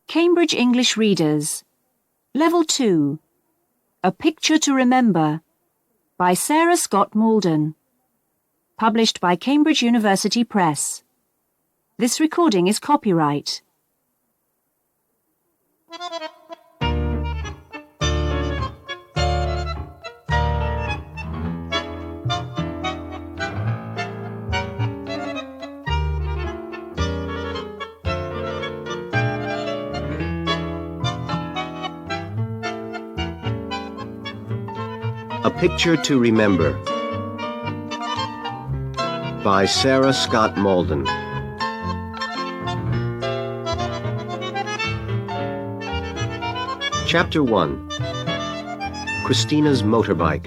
Cambridge English Readers, Level 2, A Picture to Remember, by Sarah Scott Malden. Published by Cambridge University Press. This recording is copyright. A Picture to Remember by Sarah Scott Malden. Chapter 1. Christina's Motorbike.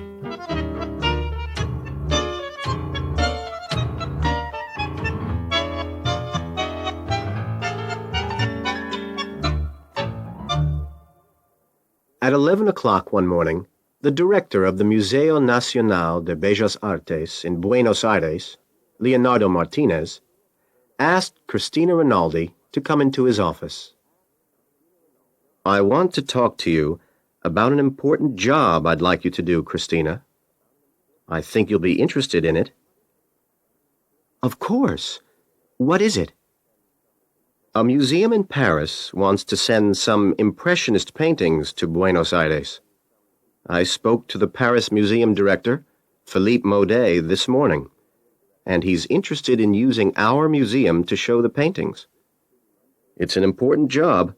At 11 o'clock one morning, the director of the Museo Nacional de Bellas Artes in Buenos Aires, Leonardo Martinez, asked Cristina Rinaldi to come into his office. "I want to talk to you about an important job I'd like you to do, Cristina. I think you'll be interested in it." "Of course. What is it?" "A museum in Paris wants to send some Impressionist paintings to Buenos Aires. I spoke to the Paris Museum director, Philippe Maudet, this morning, and he's interested in using our museum to show the paintings. It's an important job.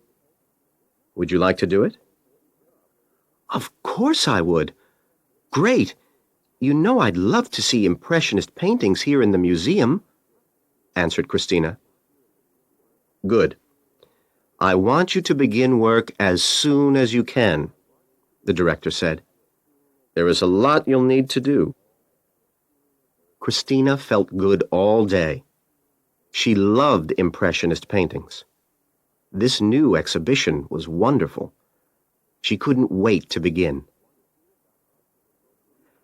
Would you like to do it?" "Of course I would. Great. You know I'd love to see Impressionist paintings here in the museum," answered Cristina. "Good. I want you to begin work as soon as you can," the director said. "There is a lot you'll need to do." Cristina felt good all day. She loved Impressionist paintings. This new exhibition was wonderful. She couldn't wait to begin.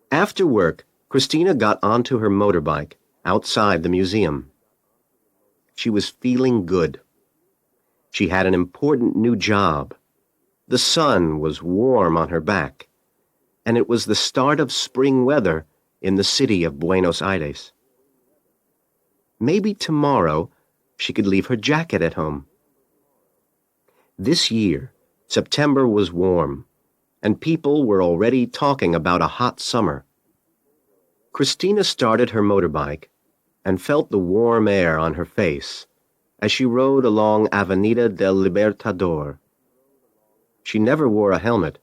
After work, Cristina got onto her motorbike outside the museum. She was feeling good. She had an important new job. The sun was warm on her back, and it was the start of spring weather in the city of Buenos Aires. Maybe tomorrow she could leave her jacket at home. This year, September was warm, and people were already talking about a hot summer. Cristina started her motorbike and felt the warm air on her face as she rode along Avenida del Libertador. She never wore a helmet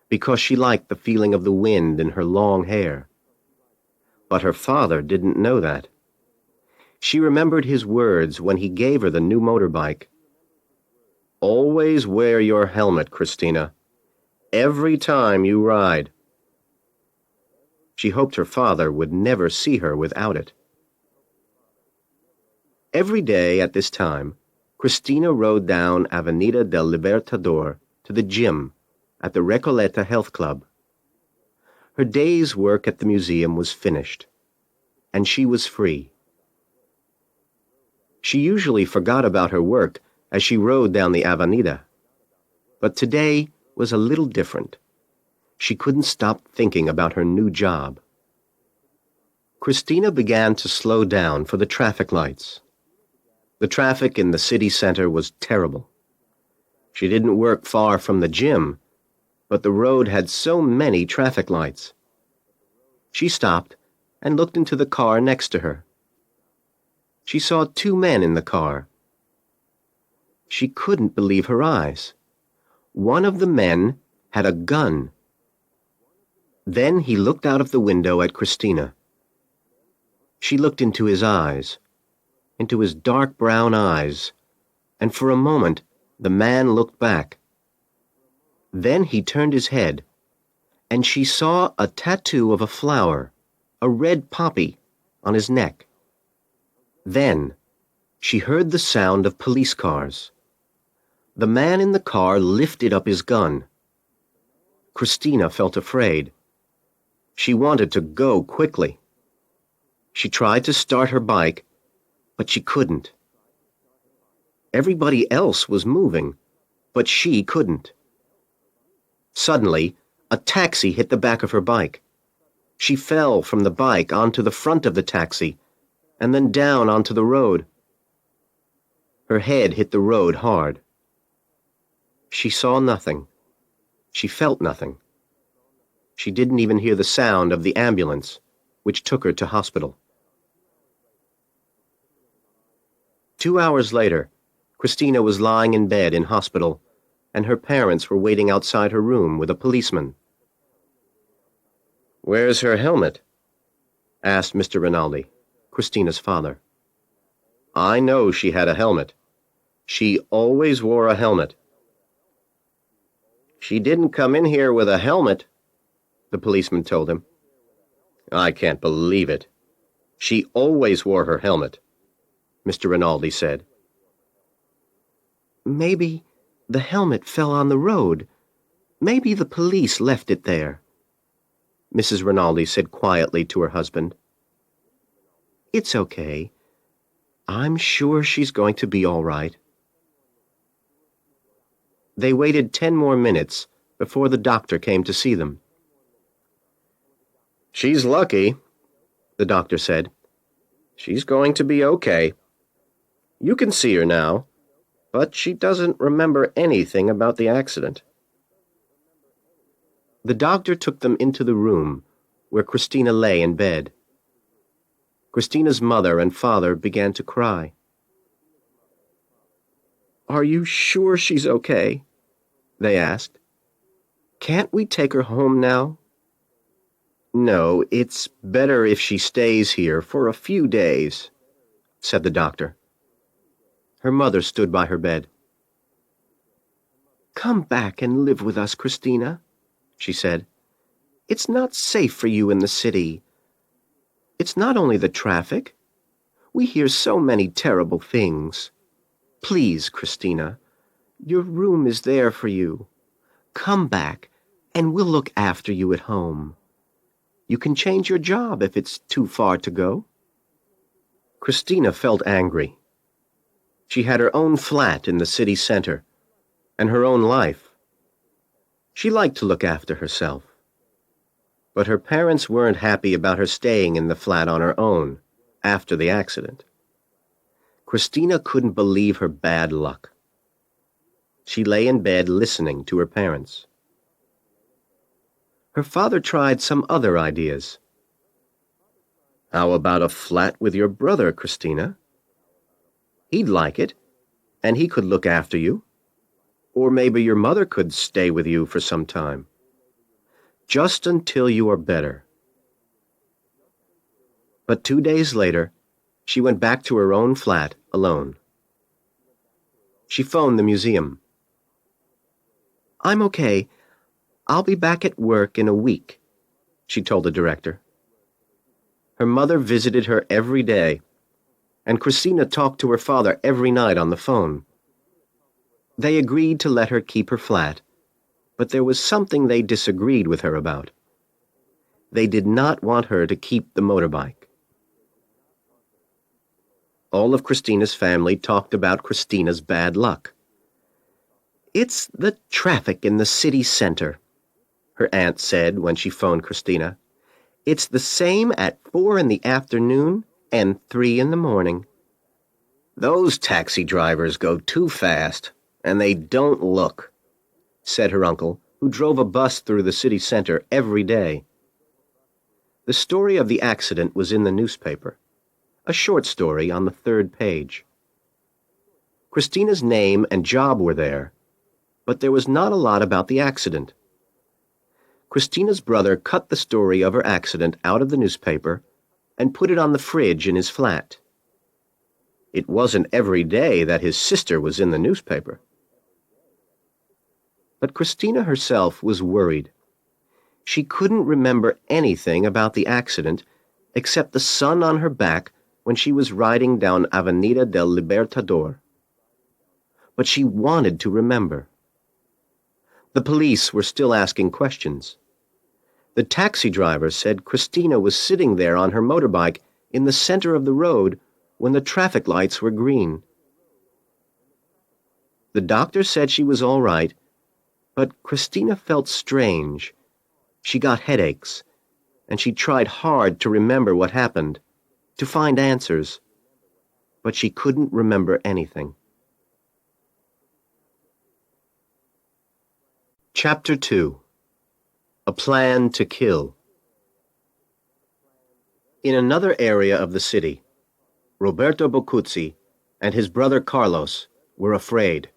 because she liked the feeling of the wind in her long hair. But her father didn't know that. She remembered his words when he gave her the new motorbike. "Always wear your helmet, Cristina, every time you ride." She hoped her father would never see her without it. Every day at this time, Cristina rode down Avenida del Libertador to the gym at the Recoleta Health Club. Her day's work at the museum was finished, and she was free. She usually forgot about her work as she rode down the Avenida, but today was a little different. She couldn't stop thinking about her new job. Cristina began to slow down for the traffic lights. The traffic in the city center was terrible. She didn't work far from the gym, but the road had so many traffic lights. She stopped and looked into the car next to her. She saw two men in the car. She couldn't believe her eyes. One of the men had a gun. Then he looked out of the window at Cristina. She looked into his eyes, into his dark brown eyes, and for a moment the man looked back. Then he turned his head, and she saw a tattoo of a flower, a red poppy, on his neck. Then she heard the sound of police cars. The man in the car lifted up his gun. Cristina felt afraid. She wanted to go quickly. She tried to start her bike, but she couldn't. Everybody else was moving, but she couldn't. Suddenly, a taxi hit the back of her bike. She fell from the bike onto the front of the taxi, and then down onto the road. Her head hit the road hard. She saw nothing. She felt nothing. She didn't even hear the sound of the ambulance, which took her to hospital. 2 hours later, Christina was lying in bed in hospital, and her parents were waiting outside her room with a policeman. "Where's her helmet?" asked Mr. Rinaldi, Christina's father. "I know she had a helmet. She always wore a helmet." "She didn't come in here with a helmet," the policeman told him. "I can't believe it. She always wore her helmet," Mr. Rinaldi said. "Maybe the helmet fell on the road. Maybe the police left it there," Mrs. Rinaldi said quietly to her husband. "It's okay. I'm sure she's going to be all right." They waited 10 more minutes before the doctor came to see them. "She's lucky," the doctor said. "She's going to be okay. You can see her now, but she doesn't remember anything about the accident." The doctor took them into the room where Christina lay in bed. Christina's mother and father began to cry. "Are you sure she's okay?" they asked. "Can't we take her home now?" "No, it's better if she stays here for a few days," said the doctor. Her mother stood by her bed. "Come back and live with us, Christina," she said. "It's not safe for you in the city. It's not only the traffic. We hear so many terrible things. Please, Christina, your room is there for you. Come back, and we'll look after you at home. You can change your job if it's too far to go." Christina felt angry. She had her own flat in the city center, and her own life. She liked to look after herself. But her parents weren't happy about her staying in the flat on her own after the accident. Christina couldn't believe her bad luck. She lay in bed listening to her parents. Her father tried some other ideas. "How about a flat with your brother, Christina? He'd like it, and he could look after you. Or maybe your mother could stay with you for some time. Just until you are better." But 2 days later, she went back to her own flat alone. She phoned the museum. "I'm okay. I'll be back at work in a week," she told the director. Her mother visited her every day, and Christina talked to her father every night on the phone. They agreed to let her keep her flat, but there was something they disagreed with her about. They did not want her to keep the motorbike. All of Christina's family talked about Christina's bad luck. "It's the traffic in the city center," her aunt said when she phoned Christina. "It's the same at 4 in the afternoon and 3 in the morning. Those taxi drivers go too fast, and they don't look," said her uncle, who drove a bus through the city center every day. The story of the accident was in the newspaper, a short story on the 3rd page. Christina's name and job were there, but there was not a lot about the accident. Christina's brother cut the story of her accident out of the newspaper and put it on the fridge in his flat. It wasn't every day that his sister was in the newspaper. But Christina herself was worried. She couldn't remember anything about the accident except the sun on her back when she was riding down Avenida del Libertador. But she wanted to remember. The police were still asking questions. The taxi driver said Christina was sitting there on her motorbike in the center of the road when the traffic lights were green. The doctor said she was all right, but Christina felt strange. She got headaches, and she tried hard to remember what happened, to find answers, but she couldn't remember anything. Chapter 2. A Plan to Kill. In another area of the city, Roberto Boccuzzi and his brother Carlos were afraid.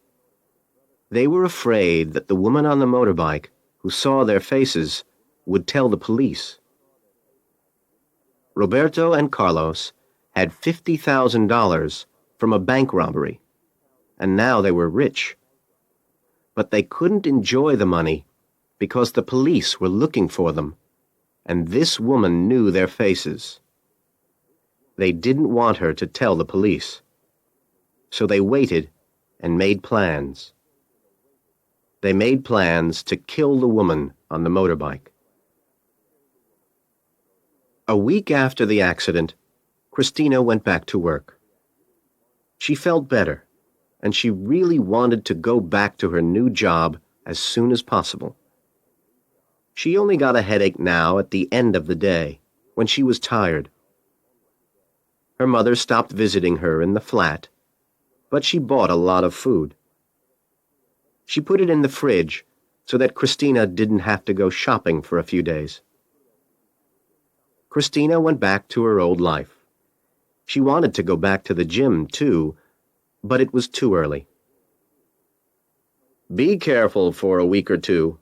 They were afraid that the woman on the motorbike who saw their faces would tell the police. Roberto and Carlos had $50,000 from a bank robbery, and now they were rich. But they couldn't enjoy the money because the police were looking for them, and this woman knew their faces. They didn't want her to tell the police, so they waited and made plans. They made plans to kill the woman on the motorbike. A week after the accident, Christina went back to work. She felt better, and she really wanted to go back to her new job as soon as possible. She only got a headache now at the end of the day, when she was tired. Her mother stopped visiting her in the flat, but she bought a lot of food. She put it in the fridge so that Christina didn't have to go shopping for a few days. Christina went back to her old life. She wanted to go back to the gym, too, but it was too early. "Be careful for a week or two,"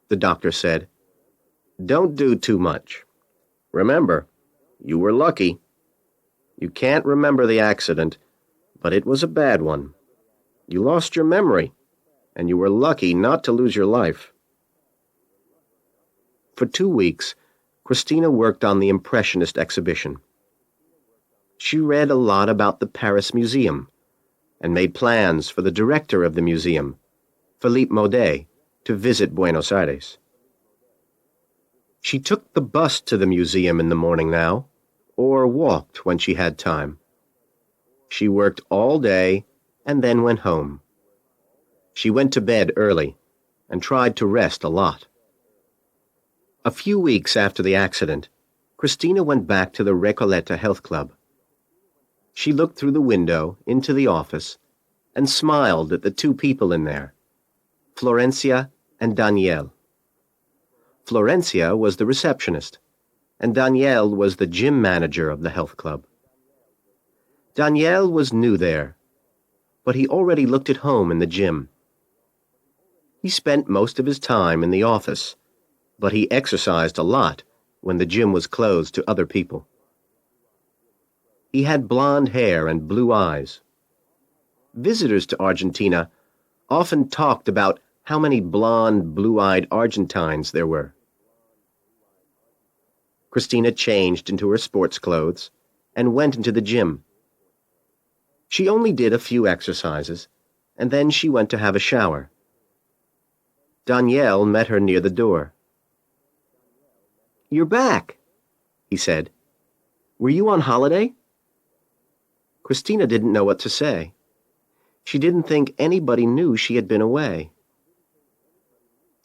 the doctor said. "Don't do too much. Remember, you were lucky. You can't remember the accident, but it was a bad one. You lost your memory, and you were lucky not to lose your life." For 2 weeks, Christina worked on the Impressionist exhibition. She read a lot about the Paris Museum and made plans for the director of the museum, Philippe Maudet, to visit Buenos Aires. She took the bus to the museum in the morning now, or walked when she had time. She worked all day and then went home. She went to bed early and tried to rest a lot. A few weeks after the accident, Christina went back to the Recoleta Health Club. She looked through the window into the office and smiled at the two people in there, Florencia and Danielle. Florencia was the receptionist, and Danielle was the gym manager of the health club. Danielle was new there, but he already looked at home in the gym. He spent most of his time in the office, but he exercised a lot when the gym was closed to other people. He had blonde hair and blue eyes. Visitors to Argentina often talked about how many blonde, blue-eyed Argentines there were. Christina changed into her sports clothes and went into the gym. She only did a few exercises, and then she went to have a shower. Danielle met her near the door. "You're back," he said. "Were you on holiday?" Christina didn't know what to say. She didn't think anybody knew she had been away.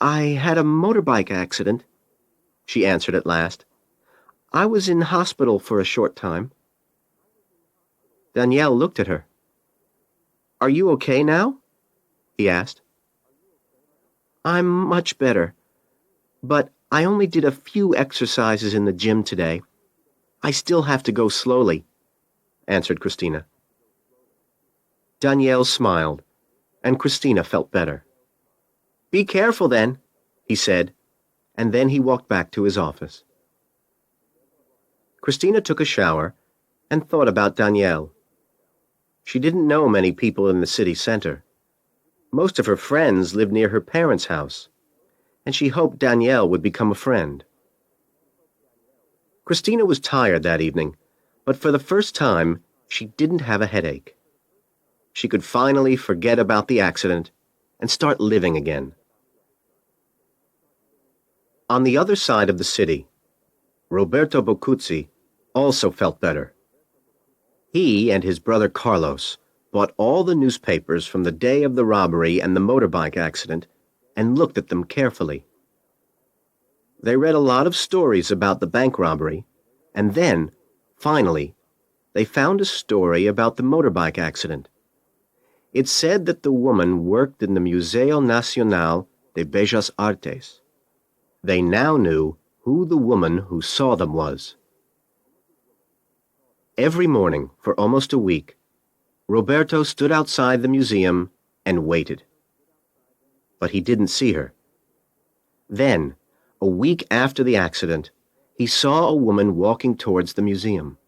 "I had a motorbike accident," she answered at last. "I was in hospital for a short time." Danielle looked at her. "Are you okay now?" he asked. "I'm much better, but I only did a few exercises in the gym today. I still have to go slowly," answered Christina. Danielle smiled, and Christina felt better. "Be careful then," he said, and then he walked back to his office. Christina took a shower and thought about Danielle. She didn't know many people in the city center. Most of her friends lived near her parents' house, and she hoped Danielle would become a friend. Christina was tired that evening, but for the first time, she didn't have a headache. She could finally forget about the accident and start living again. On the other side of the city, Roberto Boccuzzi also felt better. He and his brother Carlos bought all the newspapers from the day of the robbery and the motorbike accident and looked at them carefully. They read a lot of stories about the bank robbery, and then, finally, they found a story about the motorbike accident. It said that the woman worked in the Museo Nacional de Bellas Artes. They now knew who the woman who saw them was. Every morning, for almost a week, Roberto stood outside the museum and waited. But he didn't see her. Then, a week after the accident, he saw a woman walking towards the museum.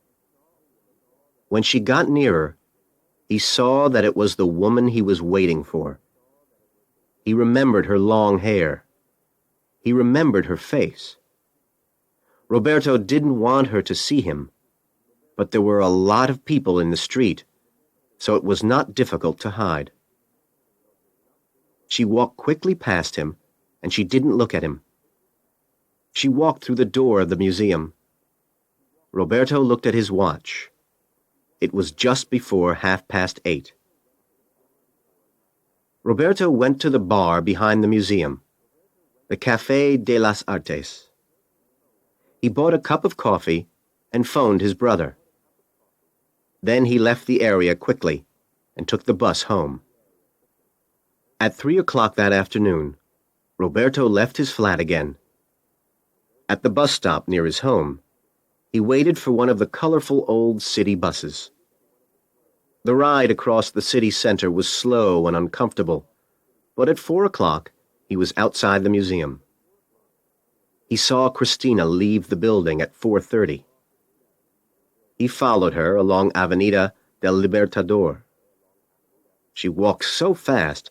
When she got nearer, he saw that it was the woman he was waiting for. He remembered her long hair. He remembered her face. Roberto didn't want her to see him, but there were a lot of people in the street, so it was not difficult to hide. She walked quickly past him, and she didn't look at him. She walked through the door of the museum. Roberto looked at his watch. It was just before 8:30. Roberto went to the bar behind the museum, the Café de las Artes. He bought a cup of coffee and phoned his brother. Then he left the area quickly and took the bus home. At 3:00 that afternoon, Roberto left his flat again. At the bus stop near his home, he waited for one of the colorful old city buses. The ride across the city center was slow and uncomfortable, but at 4:00 he was outside the museum. He saw Christina leave the building at 4:30. He followed her along Avenida del Libertador. She walked so fast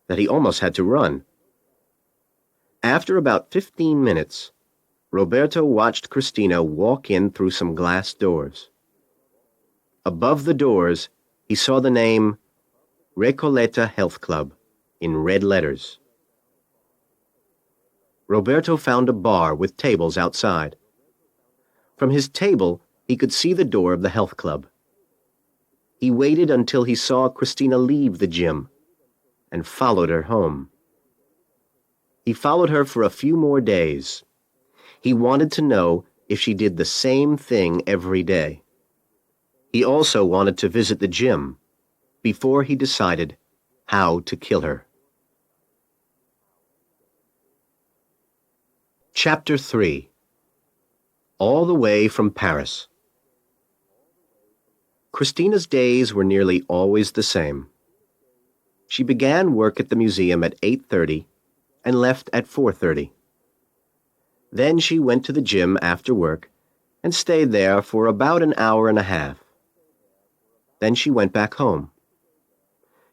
that he almost had to run. After about 15 minutes, Roberto watched Christina walk in through some glass doors. Above the doors, he saw the name Recoleta Health Club in red letters. Roberto found a bar with tables outside. From his table, he could see the door of the health club. He waited until he saw Christina leave the gym and followed her home. He followed her for a few more days. He wanted to know if she did the same thing every day. He also wanted to visit the gym before he decided how to kill her. Chapter 3. All the way from Paris. Christina's days were nearly always the same. She began work at the museum at 8:30 and left at 4:30. Then she went to the gym after work and stayed there for about an hour and a half. Then she went back home.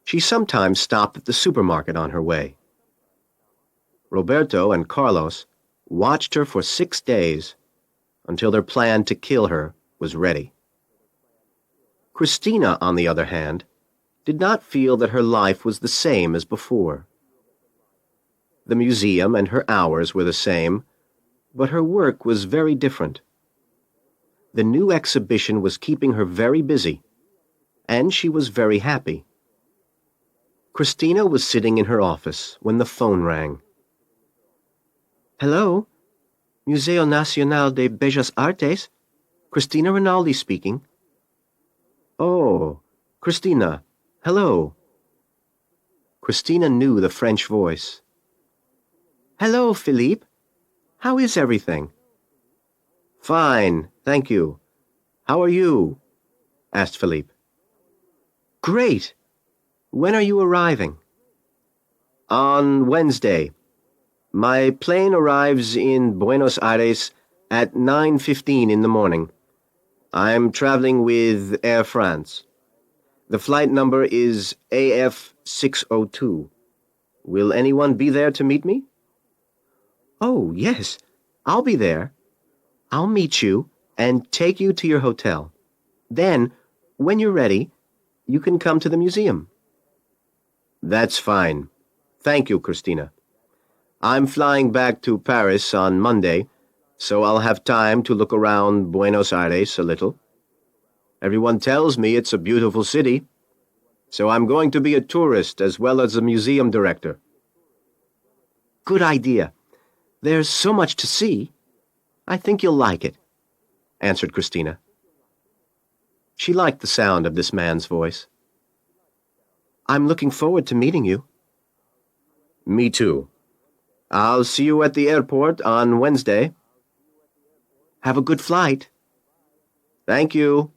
She sometimes stopped at the supermarket on her way. Roberto and Carlos watched her for 6 days until their plan to kill her was ready. Christina, on the other hand, did not feel that her life was the same as before. The museum and her hours were the same, but her work was very different. The new exhibition was keeping her very busy, and she was very happy. Christina was sitting in her office when the phone rang. "Hello? Museo Nacional de Bellas Artes? Christina Rinaldi speaking." "Oh, Christina, hello." Christina knew the French voice. "Hello, Philippe. How is everything?" "Fine, thank you. How are you?" asked Philippe. "Great. When are you arriving?" "On Wednesday. My plane arrives in Buenos Aires at 9:15 in the morning. I'm traveling with Air France. The flight number is AF602. Will anyone be there to meet me?" "Oh, yes, I'll be there. I'll meet you and take you to your hotel. Then, when you're ready, you can come to the museum." "That's fine. Thank you, Christina. I'm flying back to Paris on Monday, so I'll have time to look around Buenos Aires a little. Everyone tells me it's a beautiful city. so I'm going to be a tourist as well as a museum director." "Good idea. There's so much to see. I think you'll like it," answered Christina. She liked the sound of this man's voice. "I'm looking forward to meeting you." "Me too. I'll see you at the airport on Wednesday." "Have a good flight." "Thank you.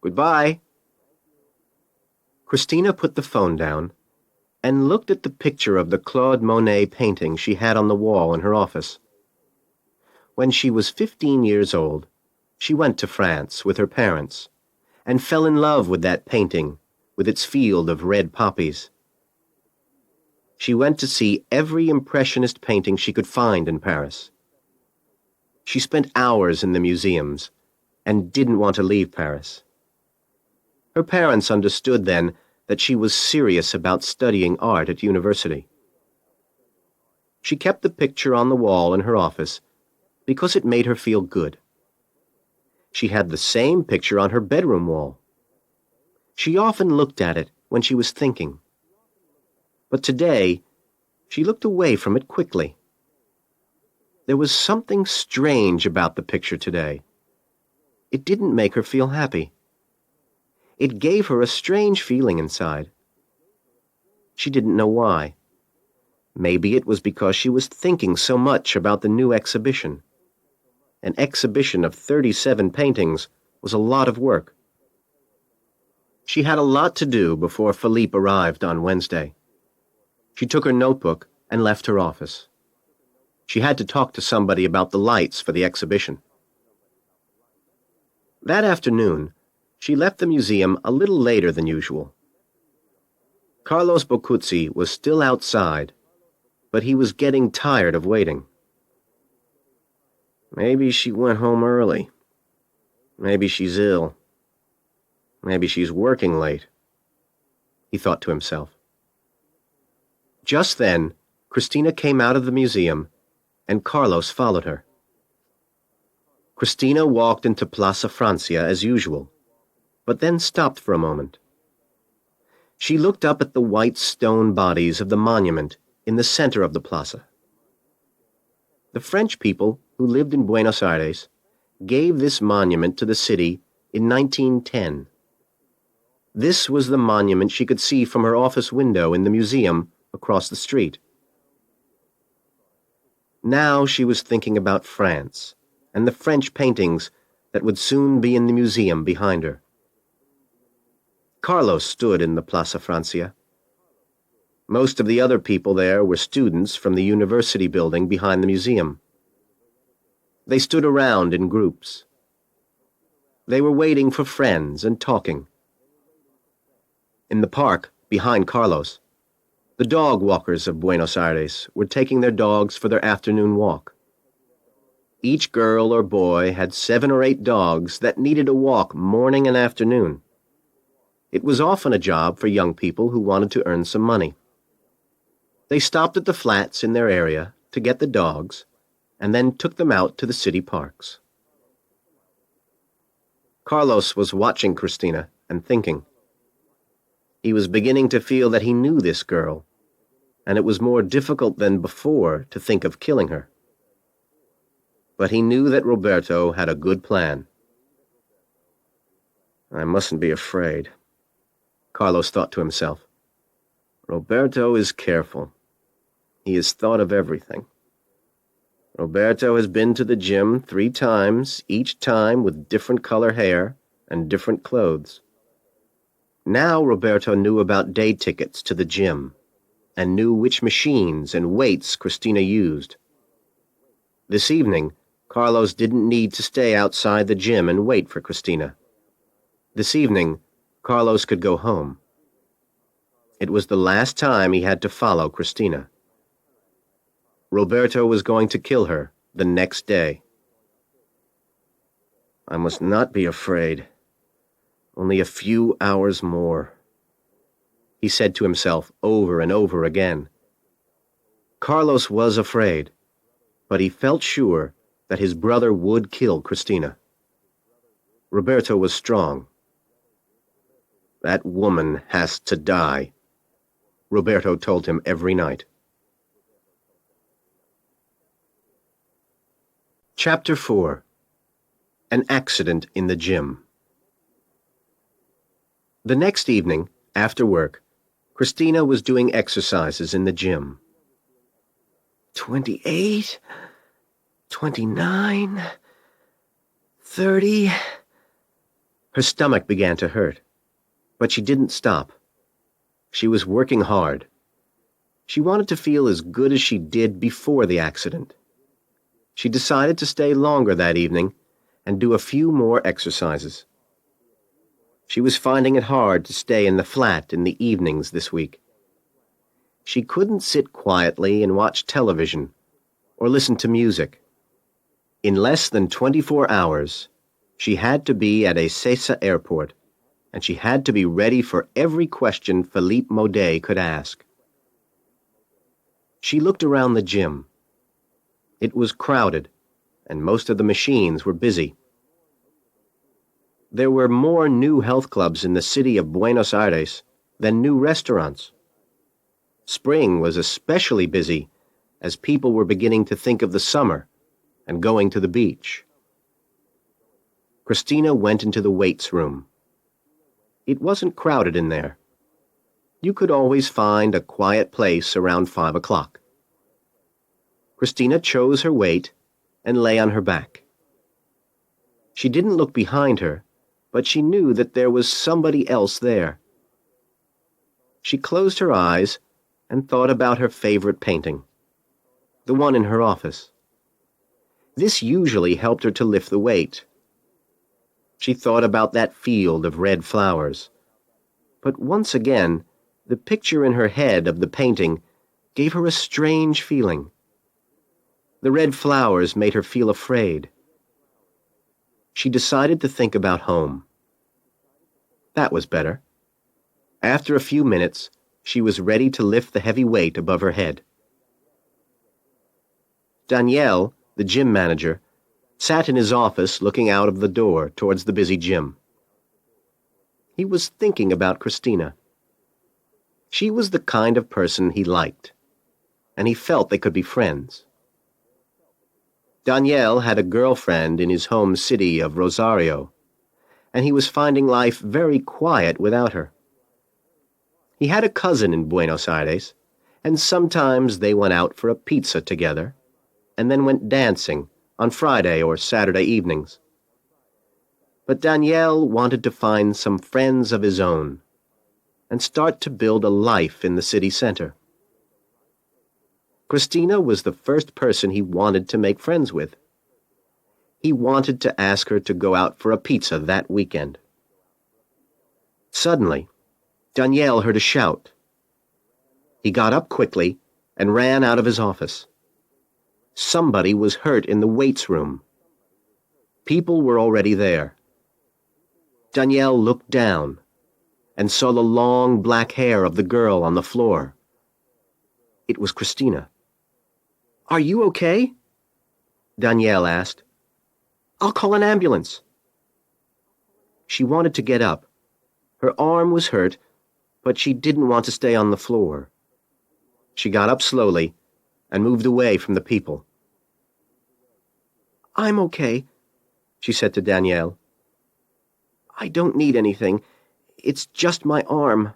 Goodbye." Christina put the phone down and looked at the picture of the Claude Monet painting she had on the wall in her office. When she was 15 years old, she went to France with her parents and fell in love with that painting with its field of red poppies. She went to see every Impressionist painting she could find in Paris. She spent hours in the museums and didn't want to leave Paris. Her parents understood then that she was serious about studying art at university. She kept the picture on the wall in her office because it made her feel good. She had the same picture on her bedroom wall. She often looked at it when she was thinking. But today, she looked away from it quickly. There was something strange about the picture today. It didn't make her feel happy. It gave her a strange feeling inside. She didn't know why. Maybe it was because she was thinking so much about the new exhibition. An exhibition of 37 paintings was a lot of work. She had a lot to do before Philippe arrived on Wednesday. She took her notebook and left her office. She had to talk to somebody about the lights for the exhibition. That afternoon, she left the museum a little later than usual. Carlos Bocuzzi was still outside, but he was getting tired of waiting. Maybe she went home early. Maybe she's ill. Maybe she's working late, he thought to himself. Just then, Christina came out of the museum, and Carlos followed her. Christina walked into Plaza Francia as usual, but then stopped for a moment. She looked up at the white stone bodies of the monument in the center of the plaza. The French people who lived in Buenos Aires gave this monument to the city in 1910. This was the monument she could see from her office window in the museum across the street. Now she was thinking about France and the French paintings that would soon be in the museum behind her. Carlos stood in the Plaza Francia. Most of the other people there were students from the university building behind the museum. They stood around in groups. They were waiting for friends and talking. In the park, behind Carlos, the dog walkers of Buenos Aires were taking their dogs for their afternoon walk. Each girl or boy had 7 or 8 dogs that needed a walk morning and afternoon. It was often a job for young people who wanted to earn some money. They stopped at the flats in their area to get the dogs and then took them out to the city parks. Carlos was watching Christina and thinking. He was beginning to feel that he knew this girl, and it was more difficult than before to think of killing her. But he knew that Roberto had a good plan. I mustn't be afraid, Carlos thought to himself. Roberto is careful. He has thought of everything. Roberto has been to the gym 3 times, each time with different color hair and different clothes. Now Roberto knew about day tickets to the gym and knew which machines and weights Christina used. This evening, Carlos didn't need to stay outside the gym and wait for Christina. This evening, Carlos could go home. It was the last time he had to follow Christina. Roberto was going to kill her the next day. I must not be afraid. Only a few hours more, he said to himself over and over again. Carlos was afraid, but he felt sure that his brother would kill Christina. Roberto was strong. That woman has to die, Roberto told him every night. Chapter 4. An Accident in the Gym. The next evening, after work, Christina was doing exercises in the gym. 28, 29, 30. Her stomach began to hurt, but she didn't stop. She was working hard. She wanted to feel as good as she did before the accident. She decided to stay longer that evening and do a few more exercises. She was finding it hard to stay in the flat in the evenings this week. She couldn't sit quietly and watch television or listen to music. In less than 24 hours, she had to be at Ezeiza Airport, and she had to be ready for every question Philippe Maudet could ask. She looked around the gym. It was crowded, and most of the machines were busy. There were more new health clubs in the city of Buenos Aires than new restaurants. Spring was especially busy as people were beginning to think of the summer and going to the beach. Christina went into the weights room. It wasn't crowded in there. You could always find a quiet place around 5 o'clock. Christina chose her weight and lay on her back. She didn't look behind her, but she knew that there was somebody else there. She closed her eyes and thought about her favorite painting, the one in her office. This usually helped her to lift the weight. She thought about that field of red flowers. But once again, the picture in her head of the painting gave her a strange feeling. The red flowers made her feel afraid. She decided to think about home. That was better. After a few minutes, she was ready to lift the heavy weight above her head. Daniel, the gym manager, sat in his office looking out of the door towards the busy gym. He was thinking about Christina. She was the kind of person he liked, and he felt they could be friends. Daniel had a girlfriend in his home city of Rosario, and he was finding life very quiet without her. He had a cousin in Buenos Aires, and sometimes they went out for a pizza together, and then went dancing on Friday or Saturday evenings. But Daniel wanted to find some friends of his own and start to build a life in the city center. Christina was the first person he wanted to make friends with. He wanted to ask her to go out for a pizza that weekend. Suddenly, Daniel heard a shout. He got up quickly and ran out of his office. Somebody was hurt in the weights room. People were already there. Daniel looked down and saw the long black hair of the girl on the floor. It was Christina. "Are you okay?" Daniel asked. "I'll call an ambulance." She wanted to get up. Her arm was hurt, but she didn't want to stay on the floor. She got up slowly and moved away from the people. "I'm okay," she said to Daniel. "I don't need anything. It's just my arm."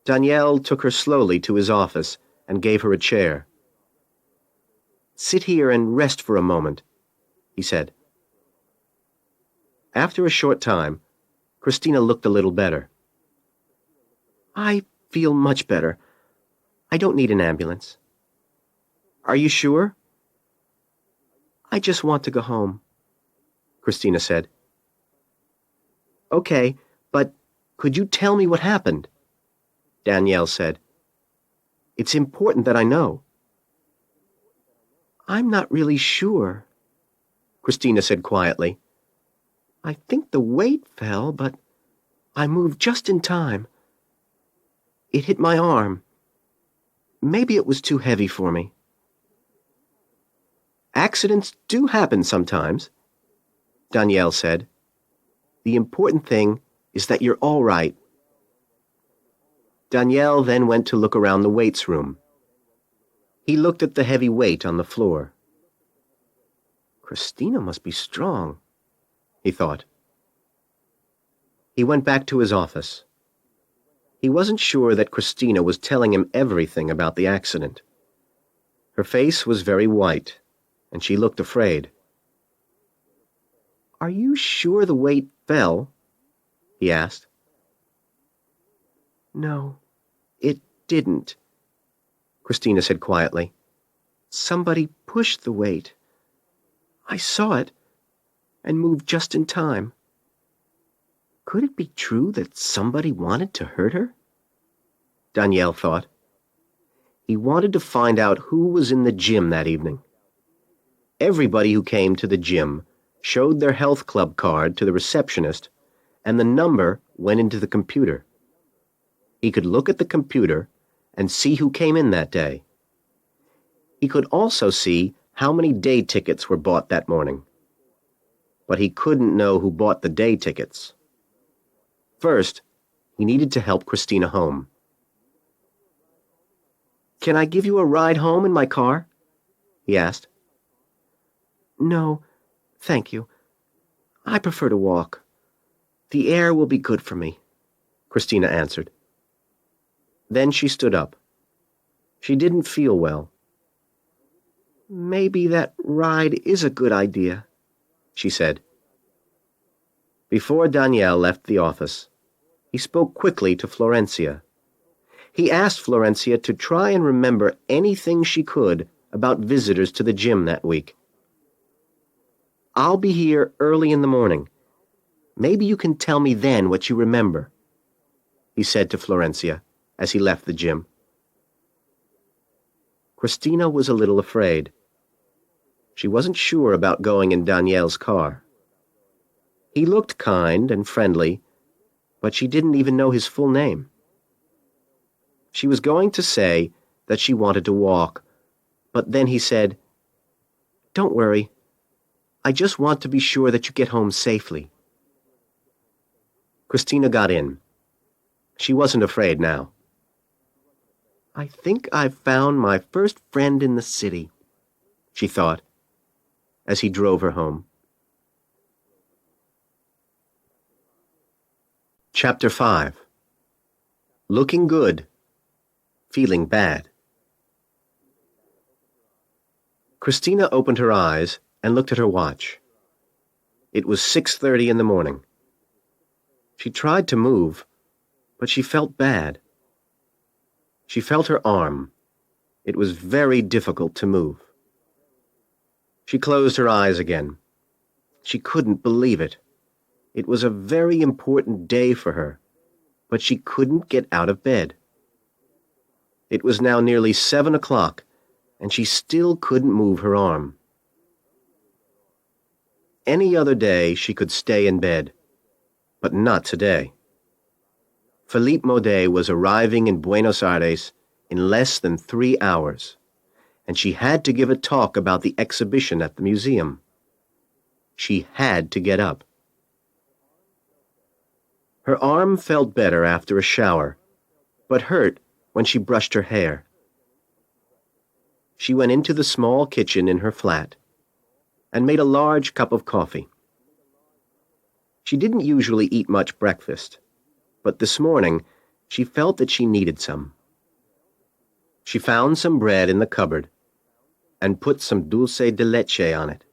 Daniel took her slowly to his office and gave her a chair. "Sit here and rest for a moment," he said. After a short time, Christina looked a little better. "I feel much better. I don't need an ambulance." "Are you sure?" "I just want to go home," Christina said. "Okay, but could you tell me what happened?" Danielle said. "It's important that I know." "I'm not really sure," Christina said quietly. "I think the weight fell, but I moved just in time. It hit my arm. Maybe it was too heavy for me." "Accidents do happen sometimes," Danielle said. "The important thing is that you're all right." Daniel then went to look around the weights room. He looked at the heavy weight on the floor. "Christina must be strong," he thought. He went back to his office. He wasn't sure that Christina was telling him everything about the accident. Her face was very white, and she looked afraid. "Are you sure the weight fell?" he asked. "No, it didn't," Christina said quietly. "Somebody pushed the weight. I saw it and moved just in time." Could it be true that somebody wanted to hurt her? Daniel thought. He wanted to find out who was in the gym that evening. Everybody who came to the gym showed their health club card to the receptionist, and the number went into the computer. He could look at the computer and see who came in that day. He could also see how many day tickets were bought that morning. But he couldn't know who bought the day tickets. First, he needed to help Christina home. "Can I give you a ride home in my car?" he asked. "No, thank you. I prefer to walk. The air will be good for me," Christina answered. Then she stood up. She didn't feel well. "Maybe that ride is a good idea," she said. Before Daniel left the office, he spoke quickly to Florencia. He asked Florencia to try and remember anything she could about visitors to the gym that week. "I'll be here early in the morning. Maybe you can tell me then what you remember," he said to Florencia as he left the gym. Christina was a little afraid. She wasn't sure about going in Daniel's car. He looked kind and friendly, but she didn't even know his full name. She was going to say that she wanted to walk, but then he said, "Don't worry. I just want to be sure that you get home safely." Christina got in. She wasn't afraid now. "I think I've found my first friend in the city," she thought, as he drove her home. Chapter 5. Looking good, feeling bad. Christina opened her eyes and looked at her watch. It was 6:30 in the morning. She tried to move, but she felt bad. She felt her arm. It was very difficult to move. She closed her eyes again. She couldn't believe it. It was a very important day for her, but she couldn't get out of bed. It was now nearly 7 o'clock, and she still couldn't move her arm. Any other day she could stay in bed, but not today. Philippe Maudet was arriving in Buenos Aires in less than 3 hours, and she had to give a talk about the exhibition at the museum. She had to get up. Her arm felt better after a shower, but hurt when she brushed her hair. She went into the small kitchen in her flat and made a large cup of coffee. She didn't usually eat much breakfast, but this morning she felt that she needed some. She found some bread in the cupboard and put some dulce de leche on it.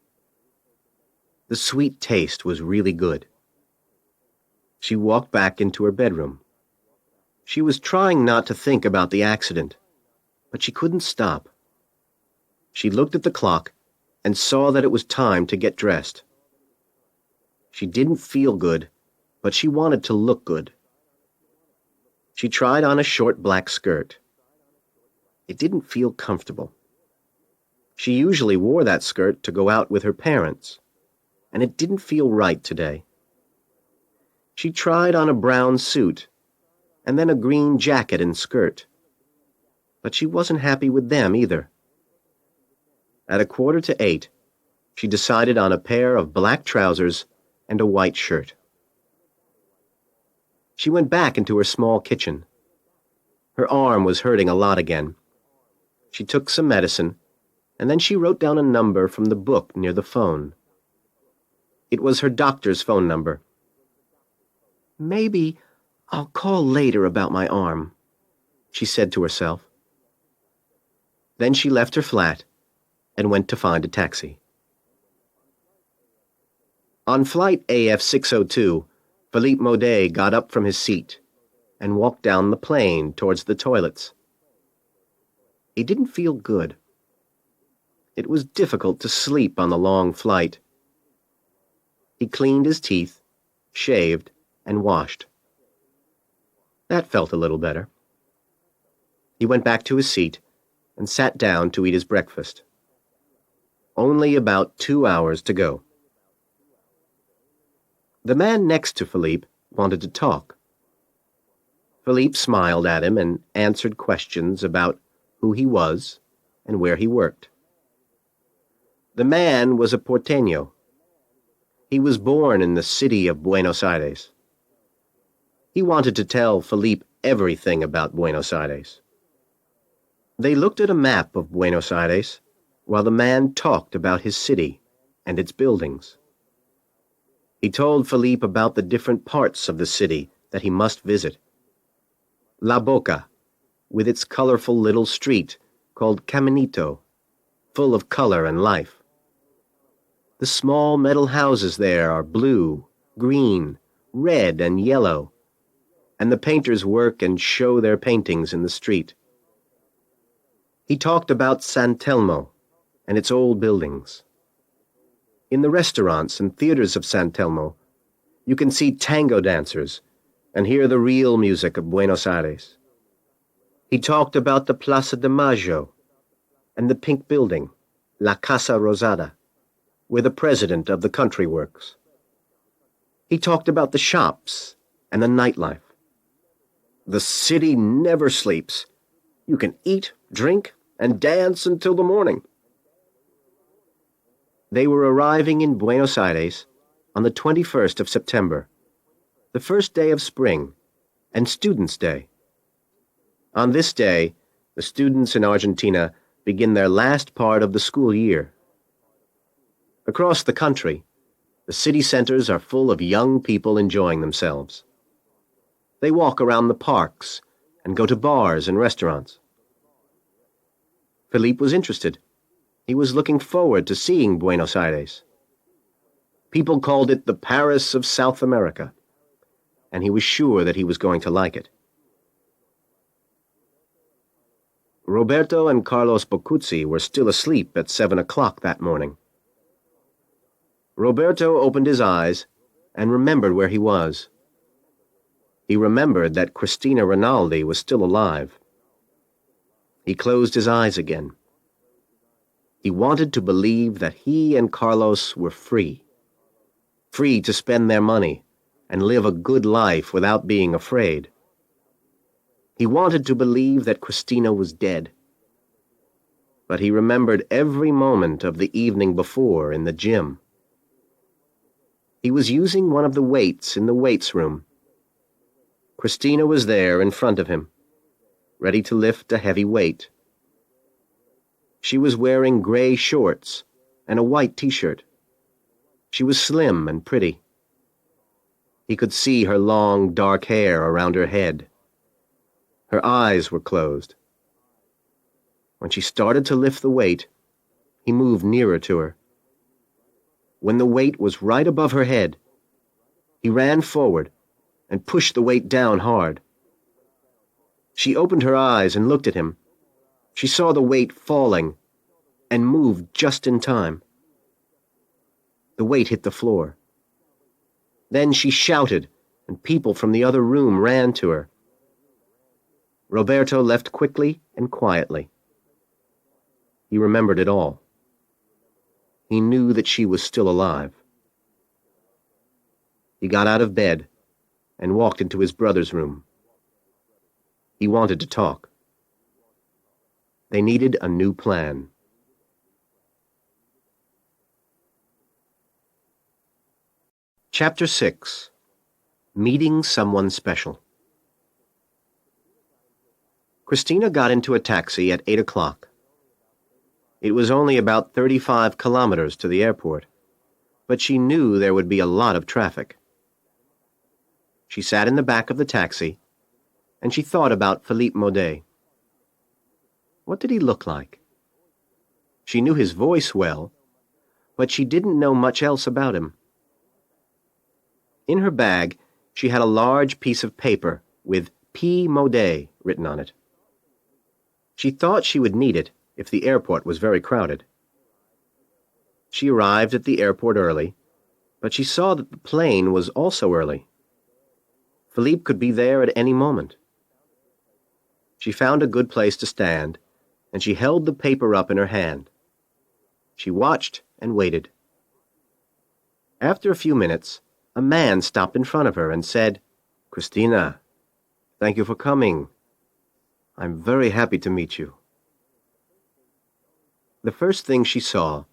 The sweet taste was really good. She walked back into her bedroom. She was trying not to think about the accident, but she couldn't stop. She looked at the clock and saw that it was time to get dressed. She didn't feel good, but she wanted to look good. She tried on a short black skirt. It didn't feel comfortable. She usually wore that skirt to go out with her parents, and it didn't feel right today. She tried on a brown suit, and then a green jacket and skirt. But she wasn't happy with them either. At 7:45, she decided on a pair of black trousers and a white shirt. She went back into her small kitchen. Her arm was hurting a lot again. She took some medicine, and then she wrote down a number from the book near the phone. It was her doctor's phone number. "Maybe I'll call later about my arm," she said to herself. Then she left her flat and went to find a taxi. On flight AF 602, Philippe Maudet got up from his seat and walked down the plane towards the toilets. He didn't feel good. It was difficult to sleep on the long flight. He cleaned his teeth, shaved, and washed. That felt a little better. He went back to his seat and sat down to eat his breakfast. Only about 2 hours to go. The man next to Philippe wanted to talk. Philippe smiled at him and answered questions about who he was and where he worked. The man was a porteño. He was born in the city of Buenos Aires. He wanted to tell Philippe everything about Buenos Aires. They looked at a map of Buenos Aires while the man talked about his city and its buildings. He told Philippe about the different parts of the city that he must visit. La Boca, with its colorful little street called Caminito, full of color and life. The small metal houses there are blue, green, red, and yellow, and the painters work and show their paintings in the street. He talked about San Telmo and its old buildings. In the restaurants and theaters of San Telmo, you can see tango dancers and hear the real music of Buenos Aires. He talked about the Plaza de Mayo and the pink building, La Casa Rosada, where the president of the country works. He talked about the shops and the nightlife. The city never sleeps. You can eat, drink, and dance until the morning. They were arriving in Buenos Aires on the 21st of September, the first day of spring, and Students' Day. On this day, the students in Argentina begin their last part of the school year. Across the country, the city centers are full of young people enjoying themselves. They walk around the parks and go to bars and restaurants. Philippe was interested. He was looking forward to seeing Buenos Aires. People called it the Paris of South America, and he was sure that he was going to like it. Roberto and Carlos Bocuzzi were still asleep at 7 o'clock that morning. Roberto opened his eyes and remembered where he was. He remembered that Cristina Rinaldi was still alive. He closed his eyes again. He wanted to believe that he and Carlos were free to spend their money and live a good life without being afraid. He wanted to believe that Cristina was dead. But he remembered every moment of the evening before in the gym. He was using one of the weights in the weights room. Cristina was there in front of him, ready to lift a heavy weight. She was wearing gray shorts and a white t-shirt. She was slim and pretty. He could see her long, dark hair around her head. Her eyes were closed. When she started to lift the weight, he moved nearer to her. When the weight was right above her head, he ran forward and pushed the weight down hard. She opened her eyes and looked at him. She saw the weight falling and moved just in time. The weight hit the floor. Then she shouted, and people from the other room ran to her. Roberto left quickly and quietly. He remembered it all. He knew that she was still alive. He got out of bed and walked into his brother's room. He wanted to talk. They needed a new plan. Chapter 6. Meeting someone special. Christina got into a taxi at 8 o'clock. It was only about 35 kilometers to the airport, but she knew there would be a lot of traffic. She sat in the back of the taxi, and she thought about Philippe Maudet. What did he look like? She knew his voice well, but she didn't know much else about him. In her bag, she had a large piece of paper with P. Maudet written on it. She thought she would need it if the airport was very crowded. She arrived at the airport early, but she saw that the plane was also early. Philippe could be there at any moment. She found a good place to stand, and she held the paper up in her hand. She watched and waited. After a few minutes, a man stopped in front of her and said, "Christina, thank you for coming. I'm very happy to meet you." The first thing she saw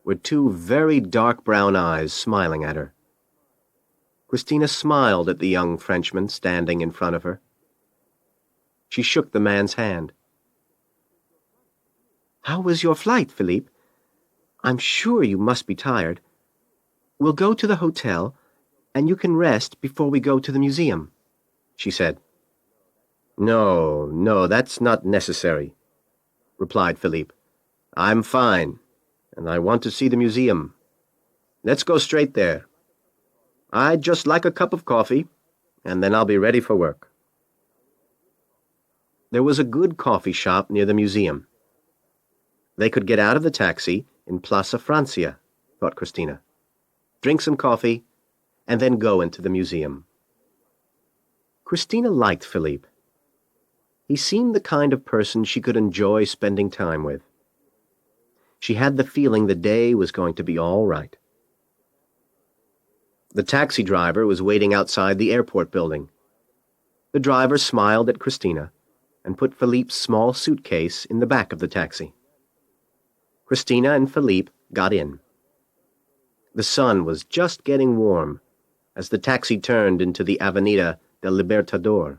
were two very dark brown eyes smiling at her. Christina smiled at the young Frenchman standing in front of her. She shook the man's hand. "How was your flight, Philippe? I'm sure you must be tired. We'll go to the hotel, and you can rest before we go to the museum," she said. No, that's not necessary," replied Philippe. "I'm fine, and I want to see the museum. Let's go straight there. I'd just like a cup of coffee, and then I'll be ready for work." There was a good coffee shop near the museum. They could get out of the taxi in Plaza Francia, thought Christina, drink some coffee, and then go into the museum. Christina liked Philippe. He seemed the kind of person she could enjoy spending time with. She had the feeling the day was going to be all right. The taxi driver was waiting outside the airport building. The driver smiled at Christina and put Philippe's small suitcase in the back of the taxi. Christina and Philippe got in. The sun was just getting warm as the taxi turned into the Avenida del Libertador.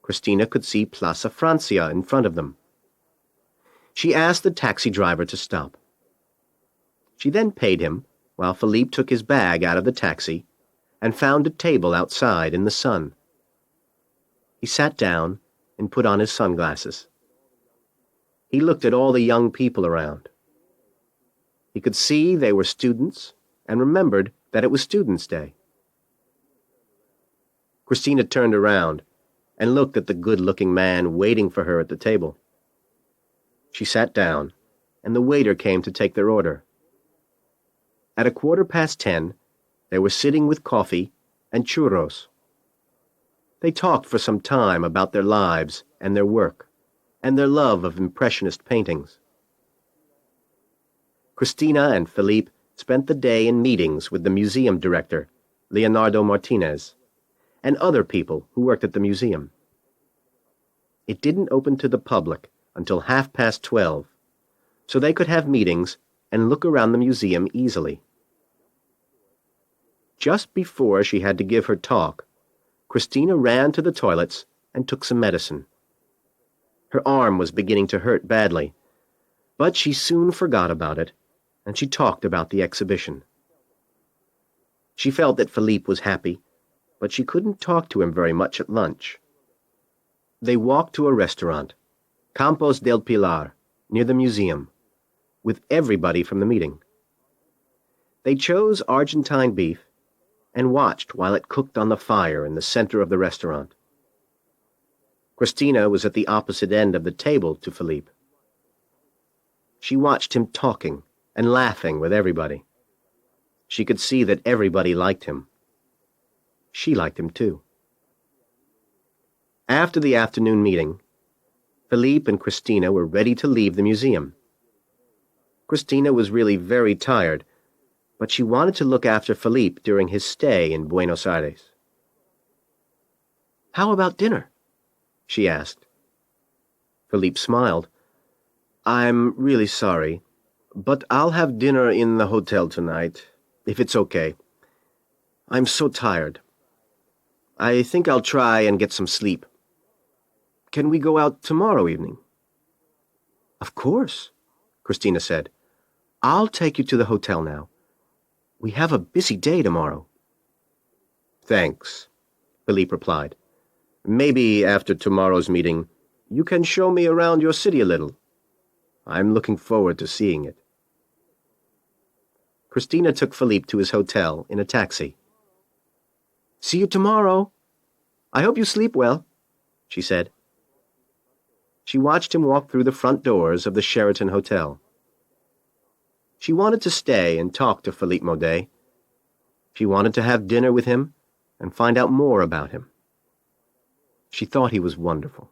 Christina could see Plaza Francia in front of them. She asked the taxi driver to stop. She then paid him while Philippe took his bag out of the taxi and found a table outside in the sun. He sat down and put on his sunglasses. He looked at all the young people around. He could see they were students and remembered that it was Students' Day. Christina turned around and looked at the good-looking man waiting for her at the table. She sat down, and the waiter came to take their order. At 10:15, they were sitting with coffee and churros. They talked for some time about their lives and their work, and their love of Impressionist paintings. Christina and Philippe spent the day in meetings with the museum director, Leonardo Martinez, and other people who worked at the museum. It didn't open to the public until 12:30, so they could have meetings and look around the museum easily. Just before she had to give her talk, Christina ran to the toilets and took some medicine. Her arm was beginning to hurt badly, but she soon forgot about it, and she talked about the exhibition. She felt that Philippe was happy, but she couldn't talk to him very much at lunch. They walked to a restaurant, Campos del Pilar, near the museum, with everybody from the meeting. They chose Argentine beef and watched while it cooked on the fire in the center of the restaurant. Christina was at the opposite end of the table to Philippe. She watched him talking and laughing with everybody. She could see that everybody liked him. She liked him too. After the afternoon meeting, Philippe and Christina were ready to leave the museum. Christina was really very tired, but she wanted to look after Philippe during his stay in Buenos Aires. "How about dinner?" she asked. Philippe smiled. "I'm really sorry, but I'll have dinner in the hotel tonight, if it's okay. I'm so tired. I think I'll try and get some sleep. Can we go out tomorrow evening? Of course, Christina said. I'll take you to the hotel now. We have a busy day tomorrow. Thanks, Philippe replied. Maybe after tomorrow's meeting, you can show me around your city a little. I'm looking forward to seeing it. Christina took Philippe to his hotel in a taxi. See you tomorrow. I hope you sleep well, she said. She watched him walk through the front doors of the Sheraton Hotel. She wanted to stay and talk to Philippe Maudet. She wanted to have dinner with him and find out more about him. She thought he was wonderful.